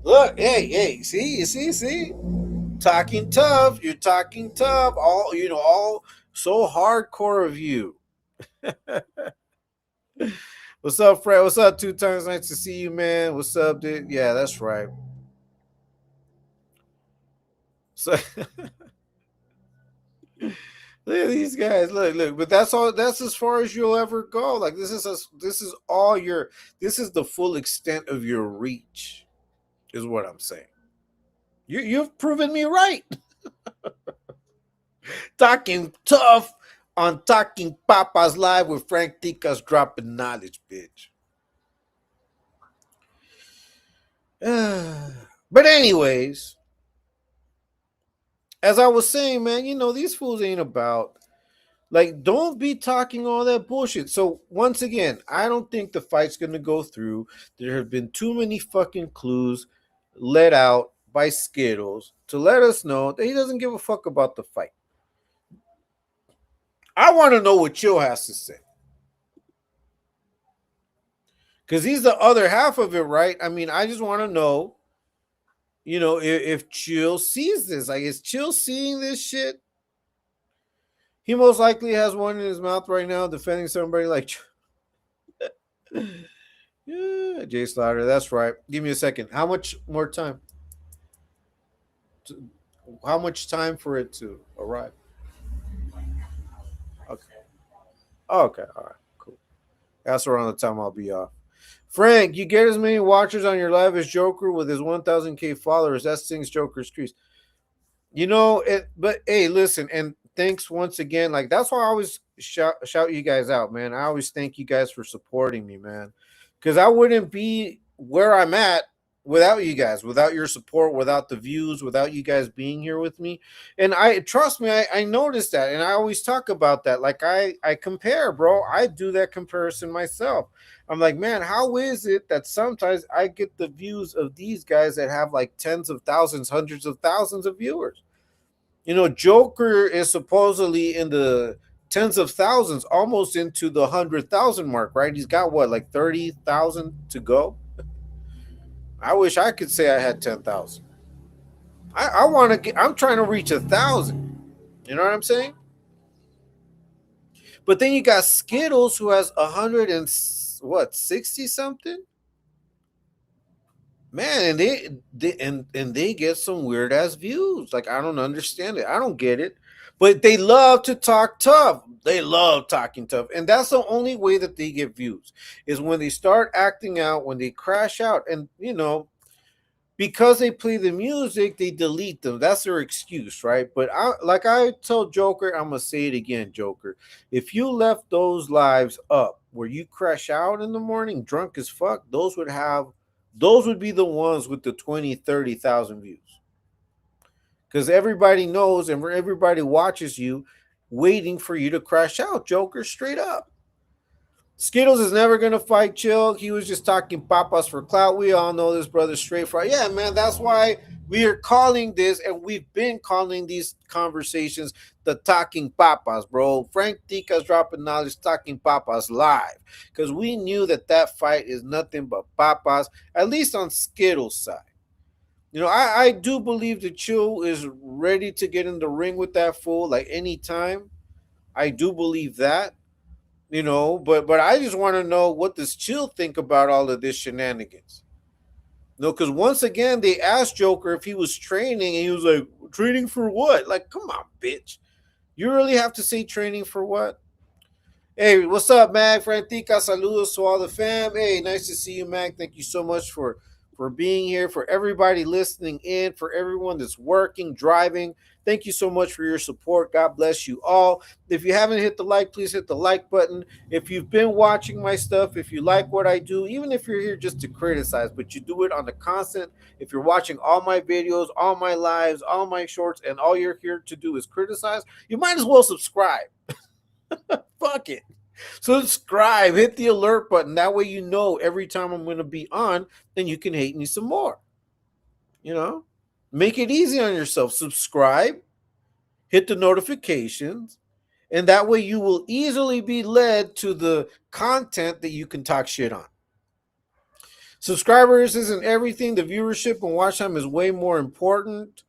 Look, hey, see? Talking tough. You're talking tough. All so hardcore of you. What's up, Fred? What's up? 2 times nice to see you, man. What's up, dude? Yeah, that's right. So look at these guys. Look. But that's all. That's as far as you'll ever go. Like this is the full extent of your reach, is what I'm saying. You've proven me right. Talking tough on Talking Papas Live with Frank Ticas dropping knowledge, bitch. But anyways, as I was saying, man, these fools ain't about, like, don't be talking all that bullshit. So once again, I don't think the fight's gonna go through. There have been too many fucking clues let out by Skittles to let us know that he doesn't give a fuck about the fight. I want to know what Chill has to say. Because he's the other half of it, right? I mean, I just want to know, if Chill sees this. Like, is Chill seeing this shit? He most likely has one in his mouth right now defending somebody like. Yeah, Jay Slaughter, that's right. Give me a second. How much more time? How much time for it to arrive? Okay. Oh, okay. All right. Cool. That's around the time I'll be off. Frank, you get as many watchers on your live as Joker with his 1,000K followers. That sings Joker's crease. But hey, listen, and thanks once again. Like, that's why I always shout you guys out, man. I always thank you guys for supporting me, man. Because I wouldn't be where I'm at without you guys, without your support, without the views, without you guys being here with me. And I trust me, I noticed that, and I always talk about that. Like, I compare, bro. I do that comparison myself. I'm like, man, how is it that sometimes I get the views of these guys that have like tens of thousands, hundreds of thousands of viewers? Joker is supposedly in the tens of thousands, almost into the 100,000 mark, right? He's got what, like 30,000 to go. I wish I could say I had 10,000. I want to get. I'm trying to reach 1,000. You know what I'm saying? But then you got Skittles, who has 160 something. Man, and they get some weird ass views. Like, I don't understand it. I don't get it. But they love to talk tough. They love talking tough. And that's the only way that they get views, is when they start acting out, when they crash out. And, because they play the music, they delete them. That's their excuse, right? But like I told Joker, I'm going to say it again, Joker. If you left those lives up where you crash out in the morning drunk as fuck, those would be the ones with the 20, 30,000 views. Because everybody knows and everybody watches you waiting for you to crash out, Joker, straight up. Skittles is never going to fight Chill. He was just talking papas for clout. We all know this brother's straight for. Yeah, man, that's why we are calling this, and we've been calling these conversations the Talking Papas, bro. Frank Ticas dropping knowledge, Talking Papas live. Because we knew that fight is nothing but papas, at least on Skittles' side. I do believe that Chill is ready to get in the ring with that fool, like, anytime. I do believe that. But I just want to know what does Chill think about all of this shenanigans. No, because once again they asked Joker if he was training, and he was like, "Training for what?" Like, come on, bitch. You really have to say training for what? Hey, what's up, Mag? Frantica, saludos to all the fam. Hey, nice to see you, Mag. Thank you so much for being here, for everybody listening in, for everyone that's working, driving. Thank you so much for your support. God bless you all. If you haven't hit the like, please hit the like button. If you've been watching my stuff, if you like what I do, even if you're here just to criticize, but you do it on the constant, if you're watching all my videos, all my lives, all my shorts, and all you're here to do is criticize, you might as well subscribe. Fuck it. Subscribe, hit the alert button. That way you know every time I'm going to be on, then you can hate me some more. You know? Make it easy on yourself. Subscribe, hit the notifications, and that way you will easily be led to the content that you can talk shit on. Subscribers isn't everything. The viewership and watch time is way more important.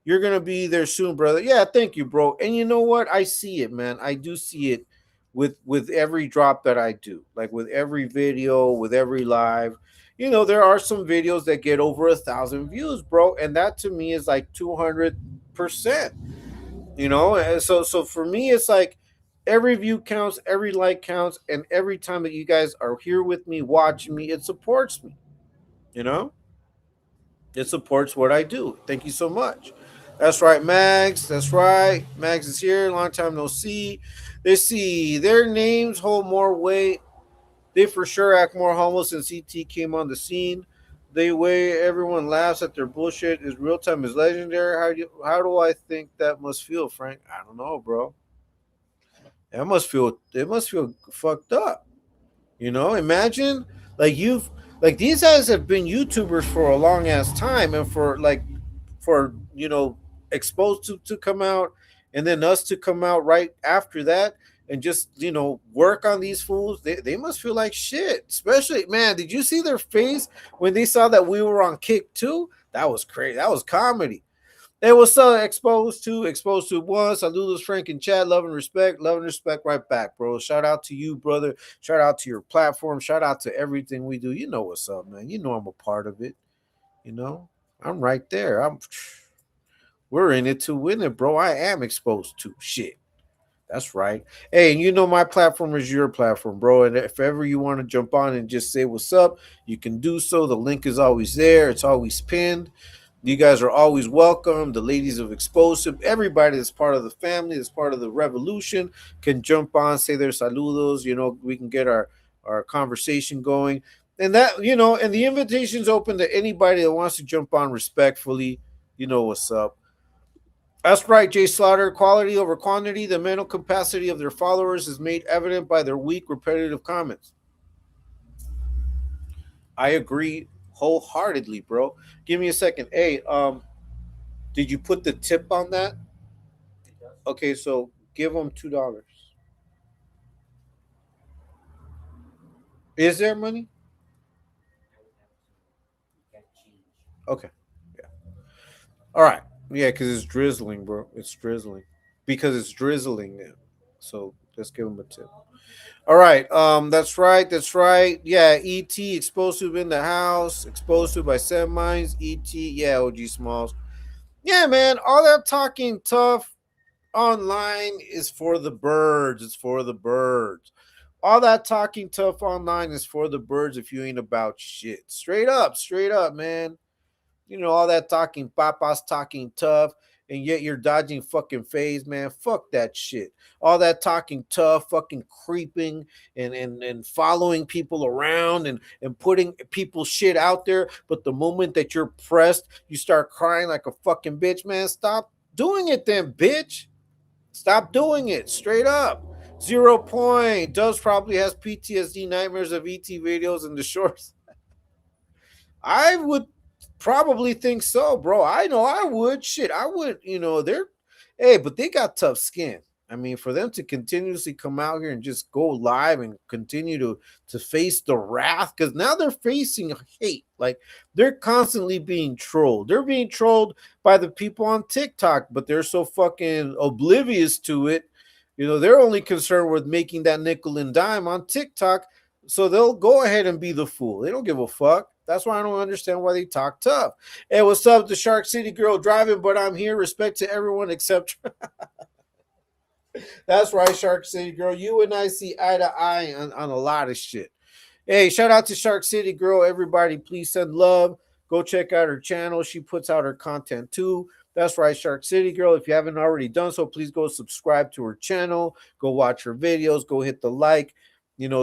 You're gonna be there soon, brother. Yeah, thank you, bro. And you know what? I see it, man. I do see it with every drop that I do. Like with every video, with every live. There are some videos that get over 1,000 views, bro, and that to me is like 200%. And so for me, it's like every view counts, every like counts, and every time that you guys are here with me, watching me, it supports me. You know. It supports what I do. Thank you so much. That's right, Mags. That's right. Mags is here. Long time no see. They see their names hold more weight. They for sure act more homeless since CT came on the scene. The way everyone laughs at their bullshit is real time is legendary. How do I think that must feel, Frank? I don't know, bro. It must feel fucked up. Imagine like you've like these guys have been YouTubers for a long ass time, and for exposed to come out, and then us to come out right after that, and just work on these fools. They must feel like shit. Especially, man, did you see their face when they saw that we were on Kick too? That was crazy. That was comedy. Hey, what's up? Exposed to one. Saludos, Frank and Chad. Love and respect right back, bro. Shout out to you, brother. Shout out to your platform. Shout out to everything we do. You know what's up, man. You know I'm a part of it. You know, I'm right there. We're in it to win it, bro. I am exposed to shit. That's right. Hey, and my platform is your platform, bro. And if ever you want to jump on and just say what's up, you can do so. The link is always there. It's always pinned. You guys are always welcome. The ladies of Explosive, everybody that's part of the family, that's part of the revolution, can jump on, say their saludos. We can get our conversation going. And the invitation's open to anybody that wants to jump on respectfully. You know what's up. That's right, Jay Slaughter. Quality over quantity. The mental capacity of their followers is made evident by their weak, repetitive comments. I agree wholeheartedly, bro. Give me a second. Hey, did you put the tip on that? Okay, so give them $2. Is there money? Okay. Yeah. All right. Yeah, because it's drizzling, bro. It's drizzling. Because it's drizzling now. So let's give them a tip. All right. That's right. That's right. Yeah. ET explosive in the house. Explosive by Seven Minds. ET. Yeah. OG Smalls. Yeah, man. All that talking tough online is for the birds. It's for the birds. All that talking tough online is for the birds if you ain't about shit. Straight up, man. All that talking papas, talking tough, and yet you're dodging fucking phase, man. Fuck that shit. All that talking tough, fucking creeping and following people around and putting people's shit out there. But the moment that you're pressed, you start crying like a fucking bitch, man. Stop doing it then, bitch. Stop doing it. Straight up. 0 point. Does probably has PTSD nightmares of ET videos in the shorts. I would probably think so, bro. I know I would. Shit, I would. They're but they got tough skin. I mean, for them to continuously come out here and just go live and continue to face the wrath, because now they're facing hate. Like they're constantly being trolled. They're being trolled by the people on TikTok, but they're so fucking oblivious to it They're only concerned with making that nickel and dime on TikTok, so they'll go ahead and be the fool. They don't give a fuck. That's why I don't understand why they talk tough. Hey, what's up, the Shark City girl driving? But I'm here. Respect to everyone except. That's right, Shark City girl. You and I see eye to eye on a lot of shit. Hey, shout out to Shark City Girl. Everybody, please send love. Go check out her channel. She puts out her content too. That's right, Shark City Girl. If you haven't already done so, please go subscribe to her channel. Go watch her videos. Go hit the like.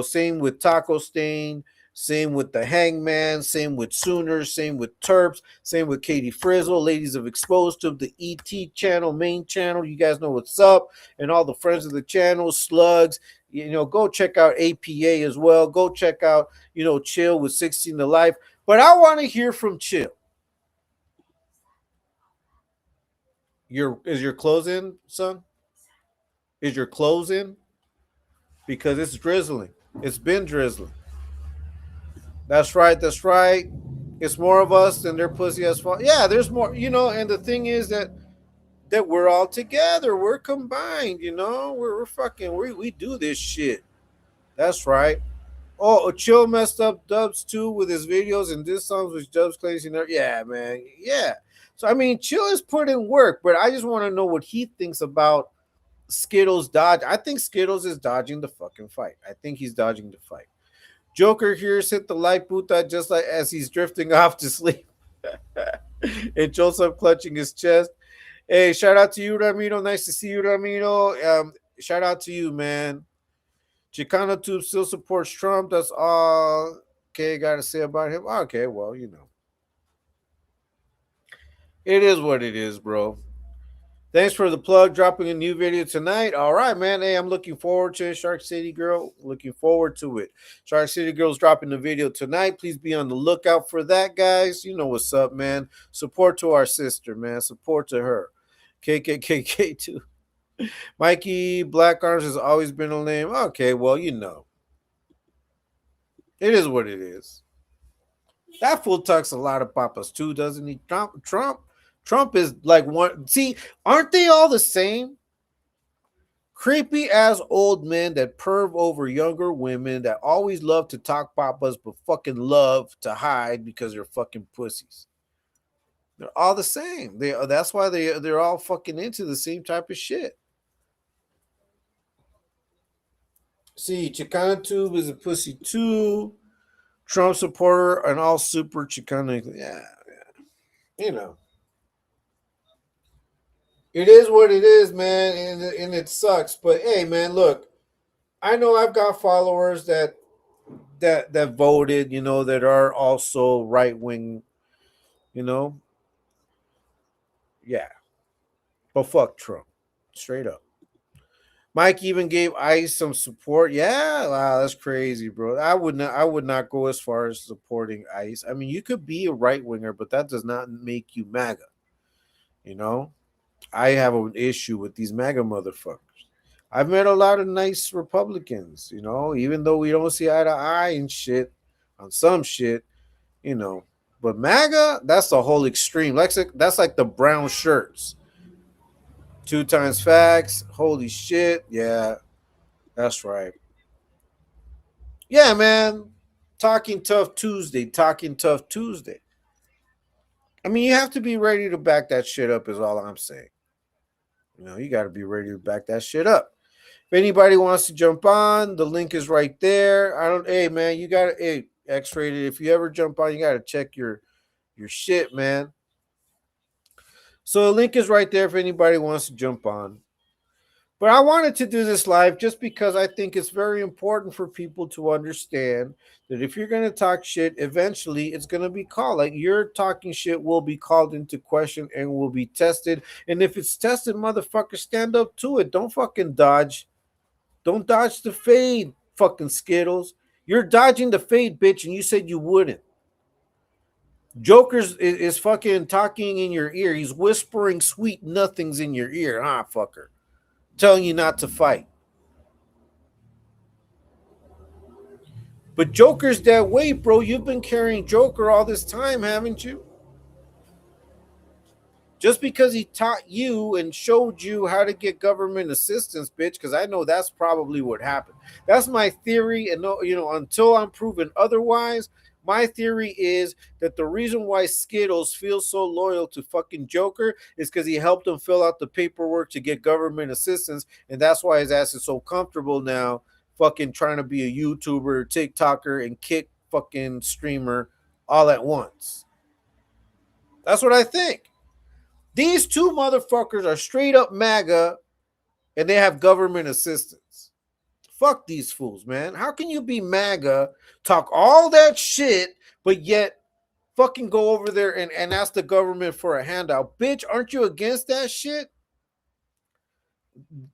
Same with Taco Stain. Same with the Hangman. Same with Sooners. Same with Terps. Same with Katie Frizzle. Ladies of Exposed to the ET channel, main channel. You guys know what's up. And all the friends of the channel, Slugs. Go check out APA as well. Go check out, Chill with 16 to Life. But I want to hear from Chill. Is your clothes in, son? Is your clothes in? Because it's drizzling. It's been drizzling. That's right. That's right. It's more of us than their pussy as fuck. Yeah, there's more. And the thing is that we're all together. We're combined. We're fucking. We do this shit. That's right. Oh, Chill messed up Dubs too with his videos and this songs with Dubs claims. Yeah, man. Yeah. So I mean, Chill is put in work, but I just want to know what he thinks about Skittles dodge. I think Skittles is dodging the fucking fight. I think he's dodging the fight. Joker here's hit the light puta just like as he's drifting off to sleep. And Joseph clutching his chest. Hey, shout out to you, Ramiro. Nice to see you, Ramiro. Shout out to you, man. Chicano Tube still supports Trump. That's all okay, got to say about him. Okay, well, it is what it is, bro. Thanks for the plug, dropping a new video tonight. All right, man. Hey, I'm looking forward to it. Shark City Girl. Looking forward to it. Shark City Girl's dropping the video tonight. Please be on the lookout for that, guys. You know what's up, man. Support to our sister, man. Support to her. KKKK too. Mikey Black Arms has always been a name. Okay, well, it is what it is. That fool talks a lot of papas too, doesn't he? Trump is like one. See, aren't they all the same? Creepy ass old men that perv over younger women that always love to talk papas but fucking love to hide because they're fucking pussies. They're all the same. That's why they're all fucking into the same type of shit. See, Chicana Tube is a pussy too. Trump supporter and all super Chicana. Yeah. You know. It is what it is, man, and it sucks. But hey, man, look, I know I've got followers that voted, that are also right wing, you know. Yeah, but fuck Trump, straight up. Mike even gave ICE some support. Yeah, wow, that's crazy, bro. I would not go as far as supporting ICE. I mean, you could be a right winger, but that does not make you MAGA. You know, I have an issue with these MAGA motherfuckers. I've met a lot of nice Republicans, even though we don't see eye to eye and shit on some shit, you know. But MAGA, that's the whole extreme. That's like the brown shirts. Two times facts. Holy shit. Yeah, that's right. Yeah, man. Talking tough Tuesday. Talking tough Tuesday. I mean, you have to be ready to back that shit up, is all I'm saying. You got to be ready to back that shit up. If anybody wants to jump on, the link is right there. Hey man, you got hey X-rated. If you ever jump on, you got to check your shit, man. So the link is right there if anybody wants to jump on. But I wanted to do this live just because I think it's very important for people to understand that if you're going to talk shit, eventually it's going to be called. Like your talking shit will be called into question and will be tested. And if it's tested, motherfucker, stand up to it. Don't fucking dodge. Don't dodge the fade, fucking Skittles. You're dodging the fade, bitch, and you said you wouldn't. Joker's is fucking talking in your ear. He's whispering sweet nothings in your ear, huh, fucker? Telling you not to fight. But Joker's that way, bro. You've been carrying Joker all this time, haven't you? Just because he taught you and showed you how to get government assistance, bitch, because I know that's probably what happened. That's my theory. And no, until I'm proven otherwise, my theory is that the reason why Skittles feels so loyal to fucking Joker is because he helped him fill out the paperwork to get government assistance. And that's why his ass is so comfortable now, fucking trying to be a YouTuber, TikToker, and kick fucking streamer all at once. That's what I think. These two motherfuckers are straight up MAGA and they have government assistance. Fuck these fools, man. How can you be MAGA, talk all that shit, but yet fucking go over there and ask the government for a handout? Bitch, aren't you against that shit?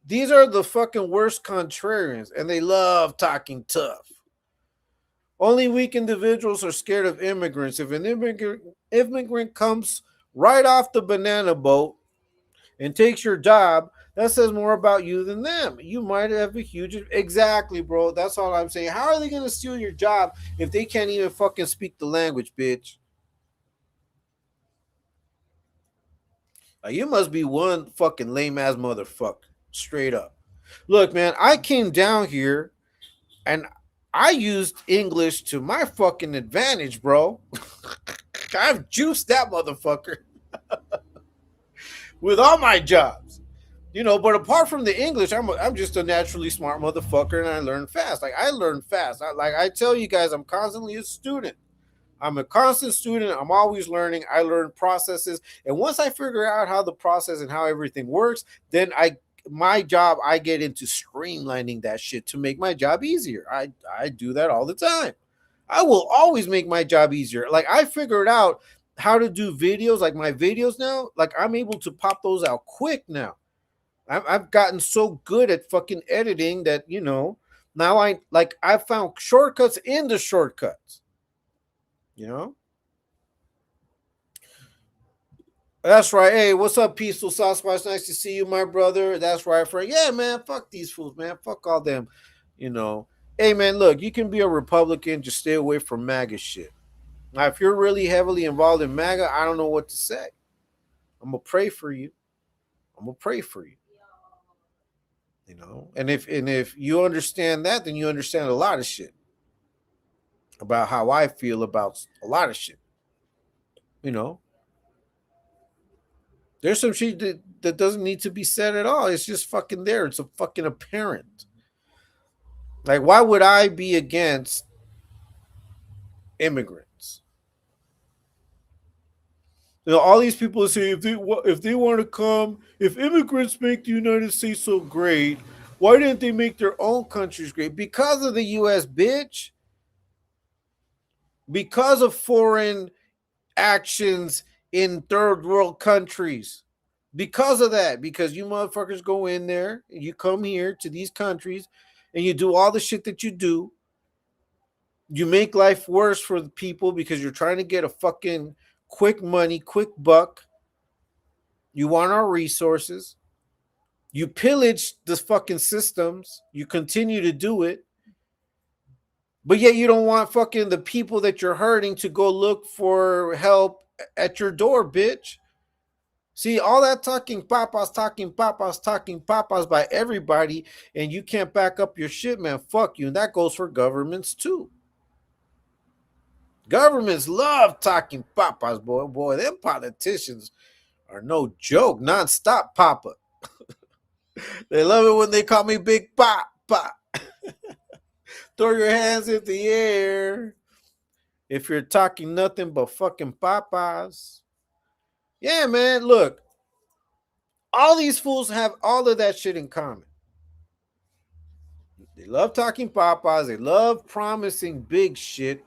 These are the fucking worst contrarians and they love talking tough. Only weak individuals are scared of immigrants. If an immigrant comes right off the banana boat and takes your job, that says more about you than them. You might have a huge exactly, bro. That's all I'm saying. How are they gonna steal your job if they can't even fucking speak the language, bitch? Like, you must be one fucking lame ass motherfucker. Straight up. Look, man, I came down here and I used English to my fucking advantage, bro. I've juiced that motherfucker with all my jobs. But apart from the English, I'm just a naturally smart motherfucker, and I learn fast. Like, I learn fast. I tell you guys, I'm constantly a student. I'm a constant student. I'm always learning. I learn processes, and once I figure out how the process and how everything works, then my job, I get into streamlining that shit to make my job easier. I do that all the time. I will always make my job easier. Like, I figured out how to do videos, like my videos now. Like, I'm able to pop those out quick now. I've gotten so good at fucking editing that now I found shortcuts in the shortcuts. You know. That's right. Hey, what's up, Peaceful Sasquatch? Nice to see you, my brother. That's right, friend. Yeah, man. Fuck these fools, man. Fuck all them. You know. Hey, man. Look, you can be a Republican. Just stay away from MAGA shit. Now, if you're really heavily involved in MAGA, I don't know what to say. I'm gonna pray for you. I'm gonna pray for you. And if you understand that, then you understand a lot of shit about how I feel about a lot of shit. You know, there's some shit that doesn't need to be said at all. It's just fucking there. It's a fucking apparent. Like, why would I be against immigrants? All these people say if they want to come, if immigrants make the United States so great, why didn't they make their own countries great? Because of the U.S., bitch. Because of foreign actions in third world countries. Because of that. Because you motherfuckers go in there, and you come here to these countries, and you do all the shit that you do. You make life worse for the people because you're trying to get a fucking quick money, quick buck. You want our resources. You pillage the fucking systems. You continue to do it. But yet you don't want fucking the people that you're hurting to go look for help at your door, bitch. See, all that talking papas by everybody, and you can't back up your shit, man. Fuck you. And that goes for governments too. Governments love talking papas, boy. Boy, them politicians are no joke. Non-stop papa. They love it when they call me Big Papa. Throw your hands in the air if you're talking nothing but fucking papas. Yeah, man, look. All these fools have all of that shit in common. They love talking papas. They love promising big shit.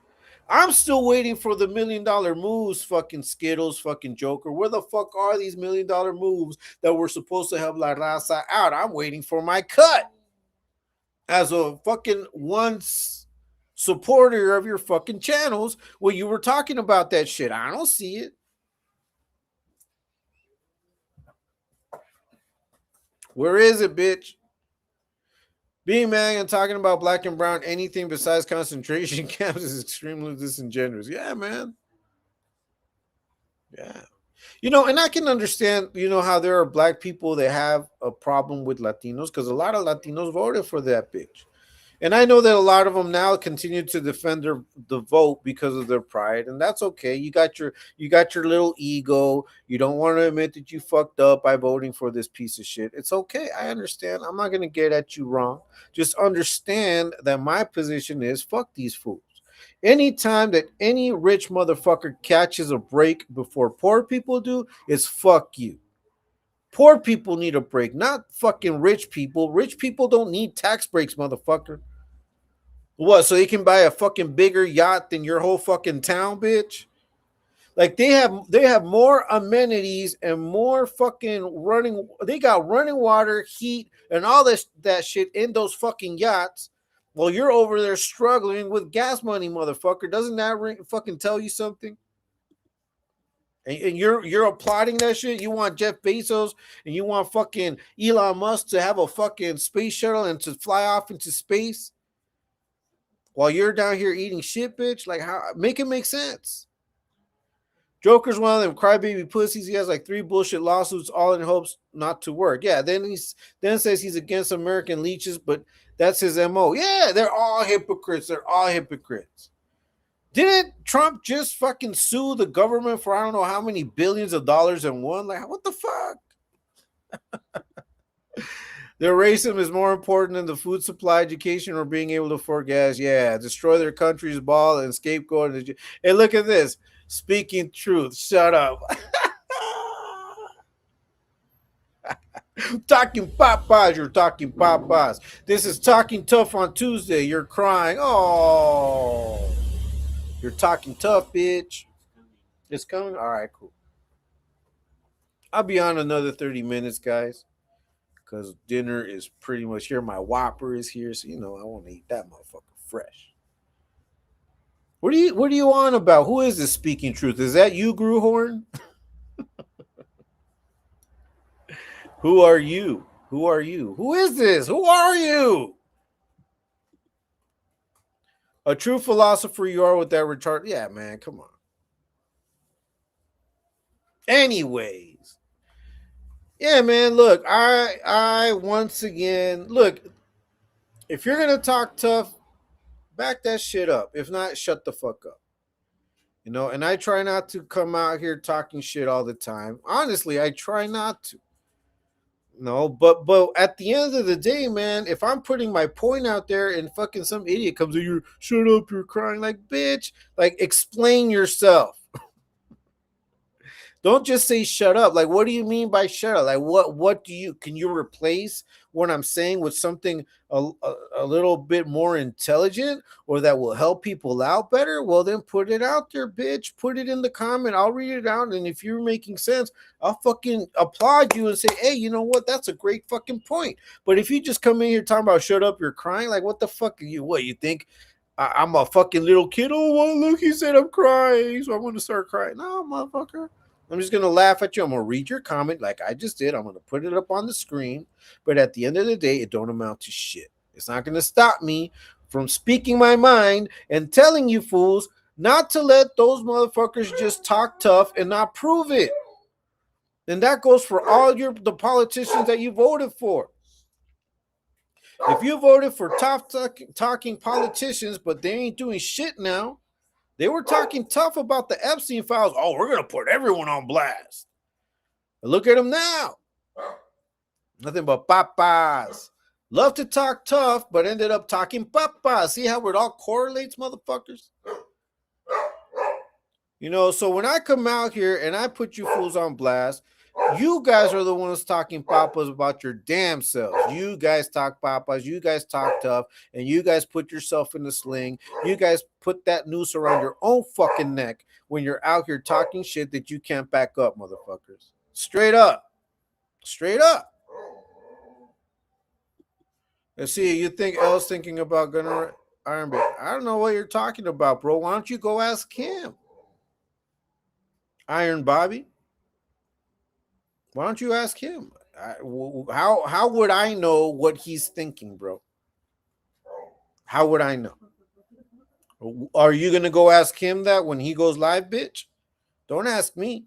I'm still waiting for the $1 million moves, fucking Skittles, fucking Joker. Where the fuck are these $1 million moves that were supposed to help La Raza out? I'm waiting for my cut. As a fucking once supporter of your fucking channels, when you were talking about that shit, I don't see it. Where is it, bitch? Being mad and talking about black and brown, anything besides concentration camps is extremely disingenuous. Yeah, man. Yeah. And I can understand, how there are black people that have a problem with Latinos because a lot of Latinos voted for that bitch. And I know that a lot of them now continue to defend the vote because of their pride, and that's okay. You got your little ego. You don't want to admit that you fucked up by voting for this piece of shit. It's okay. I understand. I'm not gonna get at you wrong. Just understand that my position is fuck these fools. Anytime that any rich motherfucker catches a break before poor people do, it's fuck you. Poor people need a break, not fucking rich people. Rich people don't need tax breaks, motherfucker. What? So they can buy a fucking bigger yacht than your whole fucking town, bitch? Like they have more amenities and more fucking running. They got running water, heat, and all this that shit in those fucking yachts. While you're over there struggling with gas money, motherfucker. Doesn't that fucking tell you something? And you're applauding that shit. You want Jeff Bezos and you want fucking Elon Musk to have a fucking space shuttle and to fly off into space while you're down here eating shit, bitch. Like, how make it make sense? Joker's one of them crybaby pussies. He has like 3 bullshit lawsuits, all in hopes not to work. Yeah, then says he's against American leeches, but that's his mo. Yeah, they're all hypocrites. They're all hypocrites. Didn't Trump just fucking sue the government for I don't know how many billions of dollars and won? Like, what the fuck? Their racism is more important than the food supply, education, or being able to afford gas. Yeah, destroy their country's ball and scapegoat. Hey, look at this. Speaking truth. Shut up. Talking papas. You're talking papas. This is Talking Tough on Tuesday. You're crying. Oh. You're talking tough, bitch. It's coming? All right, cool. I'll be on another 30 minutes, guys, because dinner is pretty much here. My Whopper is here, so I want to eat that motherfucker fresh. What are you on about? Who is this speaking truth? Is that you, Grewhorn? Who are you? Who are you? Who is this? Who are you? A true philosopher you are with that retard. Yeah, man, come on. Anyways. Yeah, man, look, I once again, look, if you're going to talk tough, back that shit up. If not, shut the fuck up. And I try not to come out here talking shit all the time. Honestly, I try not to. No, but at the end of the day, man, if I'm putting my point out there and fucking some idiot comes in, you shut up, you're crying, like, bitch, like, explain yourself. Don't just say shut up. Like, what do you mean by shut up? Like, what can you replace what I'm saying with something a little bit more intelligent or that will help people out better? Well, then put it out there, bitch. Put it in the comment. I'll read it out. And if you're making sense, I'll fucking applaud you and say, hey, you know what? That's a great fucking point. But if you just come in here talking about shut up, you're crying, like, what the fuck are you? What, you think I'm a fucking little kid? Oh, well, look, he said I'm crying, so I'm going to start crying. No, motherfucker. I'm just going to laugh at you. I'm going to read your comment like I just did. I'm going to put it up on the screen. But at the end of the day, it don't amount to shit. It's not going to stop me from speaking my mind and telling you fools not to let those motherfuckers just talk tough and not prove it. And that goes for all the politicians that you voted for. If you voted for tough talking politicians, but they ain't doing shit now, they were talking tough about the Epstein files. Oh, we're going to put everyone on blast. But look at them now. Nothing but papas. Love to talk tough, but ended up talking papas. See how it all correlates, motherfuckers? So when I come out here and I put you fools on blast, you guys are the ones talking papas about your damn selves. You guys talk papas, you guys talk tough, and you guys put yourself in the sling. You guys put that noose around your own fucking neck when you're out here talking shit that you can't back up, motherfuckers. Straight up. Straight up. Let's see, you think L's thinking about Gunnar Ironbeard? I don't know what you're talking about, bro. Why don't you go ask him? Iron Bobby? Why don't you ask him? How would I know what he's thinking, bro? How would I know? Are you going to go ask him that when he goes live, bitch? Don't ask me.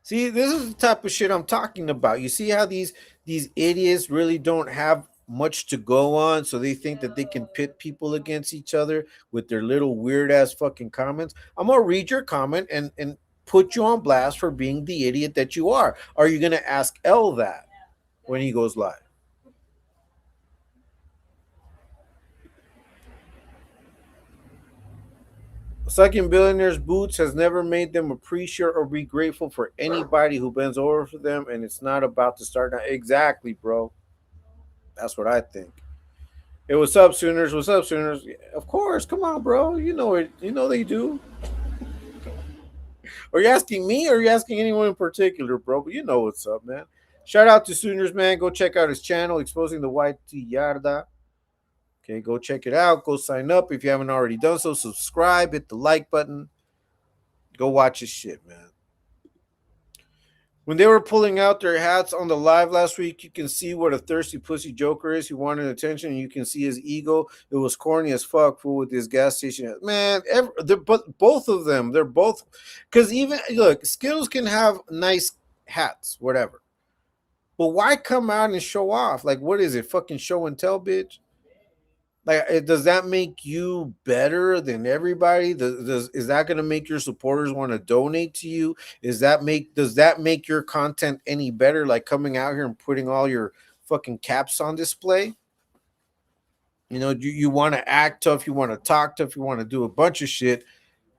See, this is the type of shit I'm talking about. You see how these idiots really don't have much to go on, so they think that they can pit people against each other with their little weird ass fucking comments. I'm gonna read your comment and put you on blast for being the idiot that you are. Are you gonna ask L that when he goes live? Sucking billionaires' boots has never made them appreciate or be grateful for anybody who bends over for them, and it's not about to start now. Exactly, bro. That's what I think. Hey, what's up, Sooners? What's up, Sooners? Yeah, of course, come on, bro. You know it. You know they do. Are you asking me or are you asking anyone in particular, bro? But you know what's up, man. Shout out to Sooners, man. Go check out his channel, Exposing the White Yarda. Okay, go check it out. Go sign up if you haven't already done so. Subscribe, hit the like button. Go watch his shit, man. When they were pulling out their hats on the live last week, you can see what a thirsty pussy Joker is. He wanted attention, and you can see his ego. It was corny as fuck, fool, with his gas station. Man, but both of them, they're both. Because even, look, Skittles can have nice hats, whatever. But why come out and show off? Like, what is it? Fucking show and tell, bitch? Like, does that make you better than everybody? Is that going to make your supporters want to donate to you? Does that make your content any better? Like coming out here and putting all your fucking caps on display. You know, you want to act tough, you want to talk tough, you want to do a bunch of shit,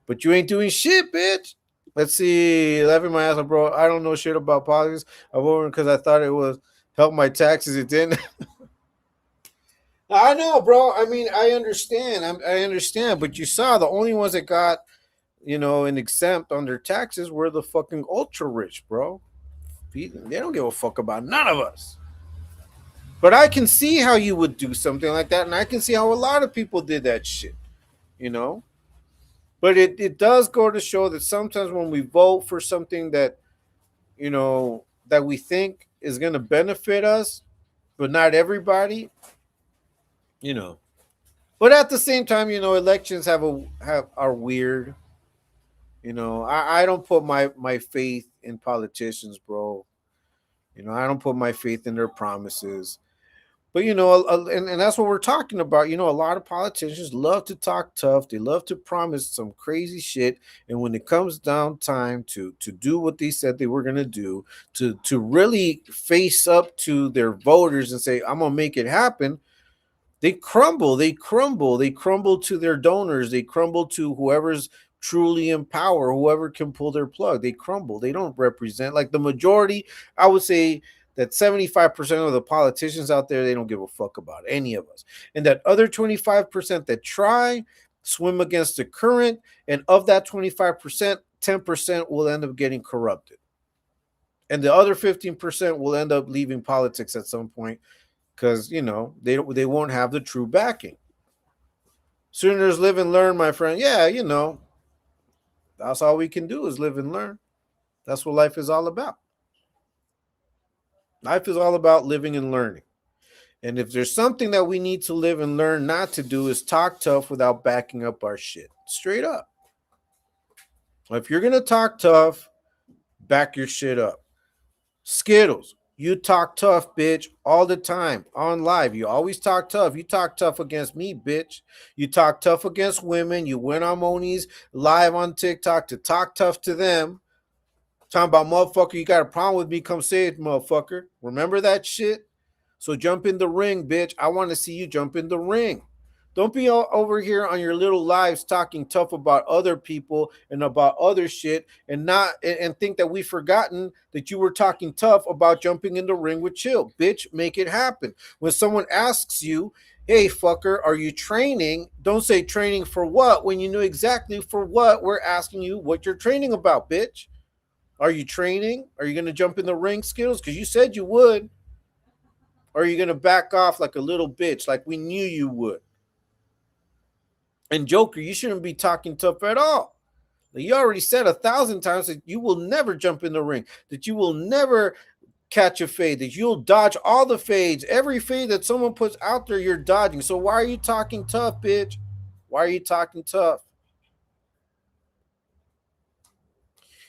but you ain't doing shit, bitch. Let's see, laughing my ass off, bro. I don't know shit about politics. I voted because I thought it was help my taxes. It didn't. I know, bro. I mean, I understand. I understand, but you saw the only ones that got, an exempt on their taxes were the fucking ultra rich, bro. They don't give a fuck about none of us. But I can see how you would do something like that, and I can see how a lot of people did that shit, you know? But it does go to show that sometimes when we vote for something that, that we think is going to benefit us, but not everybody, you know, but at the same time, elections are weird. I don't put my faith in politicians, bro. I don't put my faith in their promises. But and that's what we're talking about. A lot of politicians love to talk tough. They love to promise some crazy shit, and when it comes down time to do what they said they were gonna do, to really face up to their voters and say, "I'm gonna make it happen," they crumble, they crumble to their donors, they crumble to whoever's truly in power, whoever can pull their plug. They crumble. They don't represent like the majority. I would say that 75% of the politicians out there, they don't give a fuck about any of us. And that other 25% that try swim against the current, and of that 25%, 10% will end up getting corrupted. And the other 15% will end up leaving politics at some point because they won't have the true backing. Sooners live and learn, my friend. Yeah, that's all we can do is live and learn. That's what life is all about. Life is all about living and learning. And if there's something that we need to live and learn not to do is talk tough without backing up our shit. Straight up. If you're gonna talk tough, back your shit up. Skittles, you talk tough, bitch, all the time on live. You always talk tough. You talk tough against me, bitch. You talk tough against women. You went on Moni's live on TikTok to talk tough to them. Talking about, motherfucker, you got a problem with me? Come say it, motherfucker. Remember that shit? So jump in the ring, bitch. I want to see you jump in the ring. Don't be all over here on your little lives talking tough about other people and about other shit, and not and think that we've forgotten that you were talking tough about jumping in the ring with Chill. Bitch, make it happen. When someone asks you, "Hey fucker, are you training?" Don't say training for what when you know exactly for what we're asking you what you're training about, bitch. Are you training? Are you going to jump in the ring, Skills? Because you said you would. Or are you going to back off like a little bitch, like we knew you would? And Joker, you shouldn't be talking tough at all. You already said 1,000 times that you will never jump in the ring, that you will never catch a fade, that you'll dodge all the fades. Every fade that someone puts out there, you're dodging. So why are you talking tough, bitch? Why are you talking tough?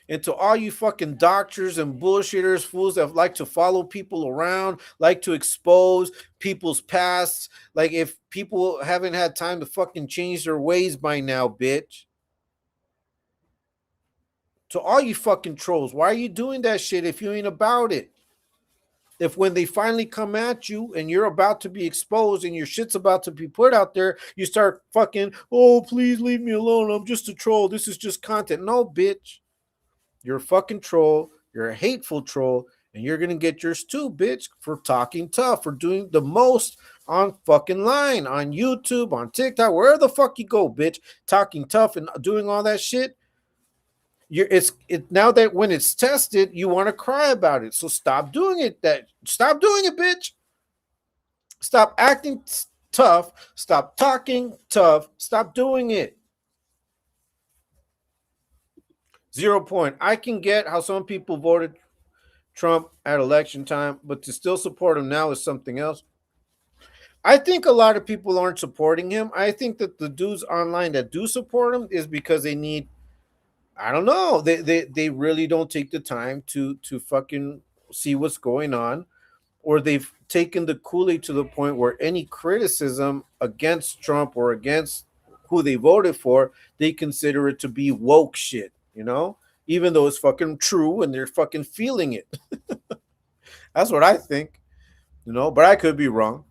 And to all you fucking doctors and bullshitters, fools that like to follow people around, like to expose people's pasts, like if people haven't had time to fucking change their ways by now, bitch. To all you fucking trolls, why are you doing that shit if you ain't about it? If when they finally come at you and you're about to be exposed and your shit's about to be put out there, you start fucking, oh, please leave me alone. I'm just a troll. This is just content. No, bitch. You're a fucking troll. You're a hateful troll. And you're going to get yours too, bitch, for talking tough, for doing the most on fucking line, on YouTube, on TikTok, wherever the fuck you go, bitch, talking tough and doing all that shit. It's now that when it's tested, you want to cry about it. So stop doing it. Stop doing it, bitch. Stop acting tough. Stop talking tough. Stop doing it. 0 point. I can get how some people voted Trump at election time, but to still support him now is something else. I think a lot of people aren't supporting him. I think that the dudes online that do support him is because they need, I don't know. They really don't take the time to fucking see what's going on, or they've taken the Kool-Aid to the point where any criticism against Trump or against who they voted for, they consider it to be woke shit, even though it's fucking true and they're fucking feeling it. That's what I think, but I could be wrong.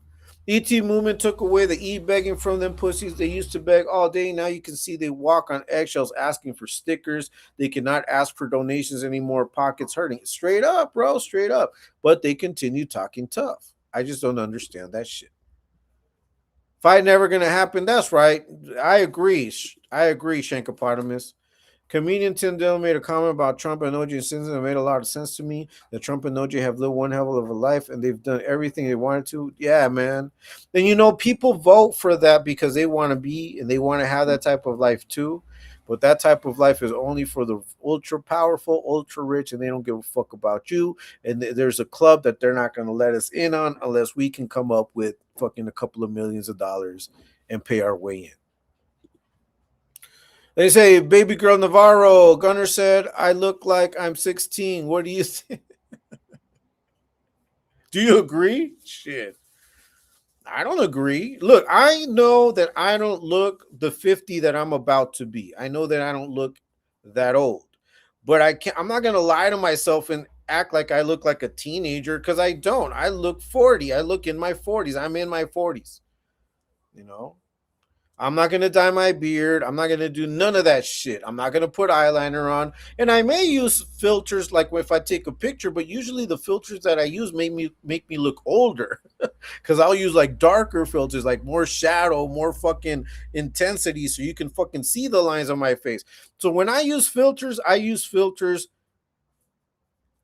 ET movement took away the e-begging from them pussies. They used to beg all day. Now you can see they walk on eggshells asking for stickers. They cannot ask for donations anymore. Pockets hurting. Straight up, bro. Straight up. But they continue talking tough. I just don't understand that shit. Fight never going to happen. That's right. I agree. I agree, Shankopotamus. Comedian Tim Dillon made a comment about Trump and OJ Simpson that made a lot of sense to me. That Trump and OJ have lived one hell of a life and they've done everything they wanted to. Yeah, man. And people vote for that because they want to be and they want to have that type of life too. But that type of life is only for the ultra powerful, ultra rich, and they don't give a fuck about you. And there's a club that they're not going to let us in on unless we can come up with fucking a couple of millions of dollars and pay our way in. They say, baby girl Navarro, Gunner said, I look like I'm 16. What do you think? Do you agree? Shit. I don't agree. Look, I know that I don't look the 50 that I'm about to be. I know that I don't look that old. But I'm not going to lie to myself and act like I look like a teenager because I don't. I look 40. I look in my 40s. I'm in my 40s. I'm not going to dye my beard. I'm not going to do none of that shit. I'm not going to put eyeliner on. And I may use filters like if I take a picture, but usually the filters that I use make me look older because I'll use like darker filters, like more shadow, more fucking intensity so you can fucking see the lines on my face. So when I use filters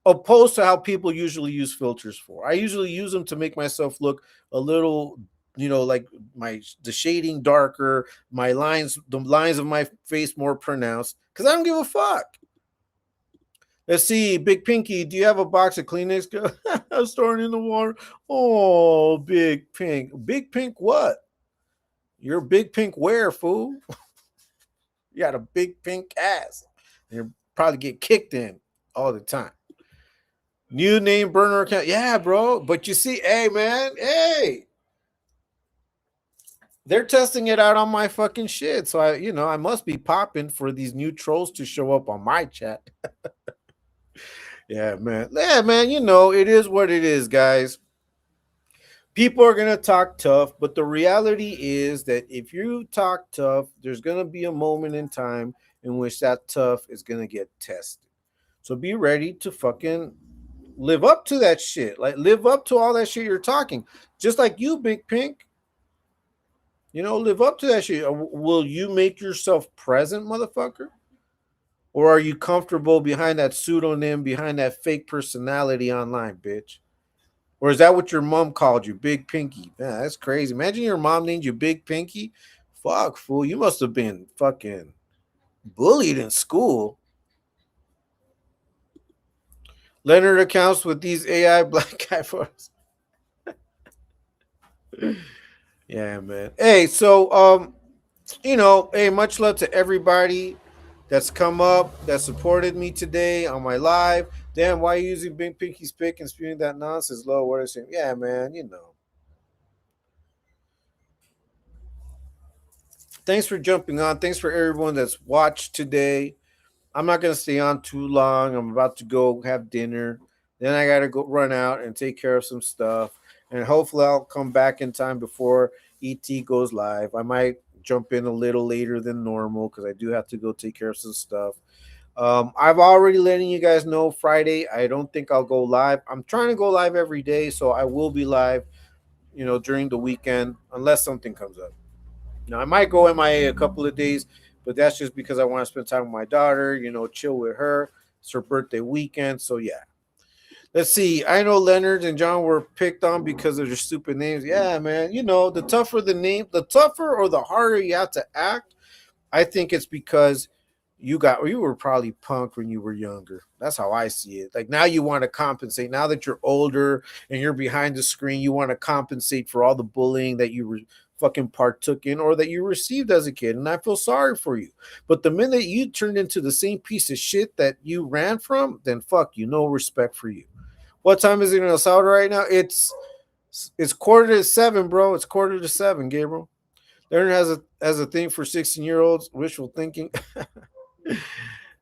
opposed to how people usually use filters for. I usually use them to make myself look a little like the shading darker, the lines of my face more pronounced, because I don't give a fuck. Let's see, Big Pinky, do you have a box of Kleenex? I'm starting in the water. Oh, Big Pink. Big Pink what? You're Big Pink where, fool? You got a big pink ass. You probably get kicked in all the time. New name burner account. Yeah, bro. But you see, hey, man, hey. They're testing it out on my fucking shit. So I must be popping for these new trolls to show up on my chat. Yeah, man. Yeah, man, it is what it is, guys. People are going to talk tough, but the reality is that if you talk tough, there's going to be a moment in time in which that tough is going to get tested. So be ready to fucking live up to that shit. Like, live up to all that shit you're talking. Just like you, Big Pink. Live up to that shit. Will you make yourself present, motherfucker? Or are you comfortable behind that pseudonym, behind that fake personality online, bitch? Or is that what your mom called you, Big Pinky? Man, that's crazy. Imagine your mom named you Big Pinky. Fuck, fool. You must have been fucking bullied in school. Leonard accounts with these AI black guy photos. Yeah, man. Hey, so hey, much love to everybody that's come up, that supported me today on my live. Damn, why are you using Big Pinky's pick and spewing that nonsense? Low, what are you saying? Yeah, man, you know. Thanks for jumping on. Thanks for everyone that's watched today. I'm not gonna stay on too long. I'm about to go have dinner. Then I gotta go run out and take care of some stuff. And hopefully I'll come back in time before ET goes live. I might jump in a little later than normal because I do have to go take care of some stuff. I've already letting you guys know Friday. I don't think I'll go live. I'm trying to go live every day, so I will be live, during the weekend unless something comes up. Now I might go MIA a couple of days, but that's just because I want to spend time with my daughter, chill with her. It's her birthday weekend. So yeah. Let's see. I know Leonard and John were picked on because of their stupid names. Yeah, man. The tougher the name, the tougher or the harder you have to act, I think it's because you were probably punk when you were younger. That's how I see it. Like now you want to compensate. Now that you're older and you're behind the screen, you want to compensate for all the bullying that you were fucking partook in or that you received as a kid. And I feel sorry for you. But the minute you turned into the same piece of shit that you ran from, then fuck you. No respect for you. What time is it in El Salvador right now? It's quarter to seven, bro. It's quarter to seven, Gabriel. Leonard has a thing for 16-year-olds, wishful thinking.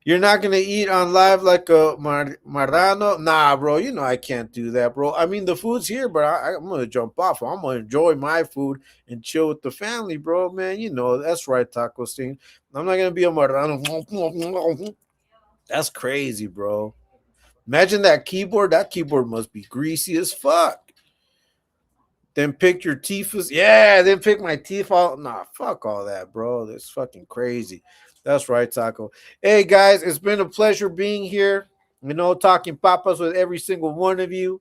You're not gonna eat on live like a marrano? Nah, bro. I can't do that, bro. I mean, the food's here, but I'm gonna jump off. I'm gonna enjoy my food and chill with the family, bro. Man, that's right, Taco Sting. I'm not gonna be a marrano. That's crazy, bro. Imagine that keyboard. That keyboard must be greasy as fuck. Then pick your teeth. Yeah, then pick my teeth out. Nah, fuck all that, bro. That's fucking crazy. That's right, Taco. Hey, guys, it's been a pleasure being here. Talking papas with every single one of you.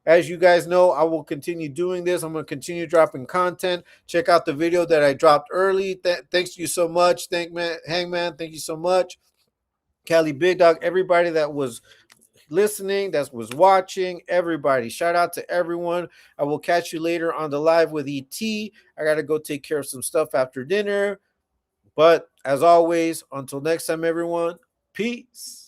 As you guys know, I will continue doing this. I'm going to continue dropping content. Check out the video that I dropped early. Thanks to you so much. Hangman, thank you so much. Cali Big Dog, everybody that was listening, that was watching, everybody. Shout out to everyone. I will catch you later on the live with ET. I got to go take care of some stuff after dinner. But as always, until next time, everyone, peace.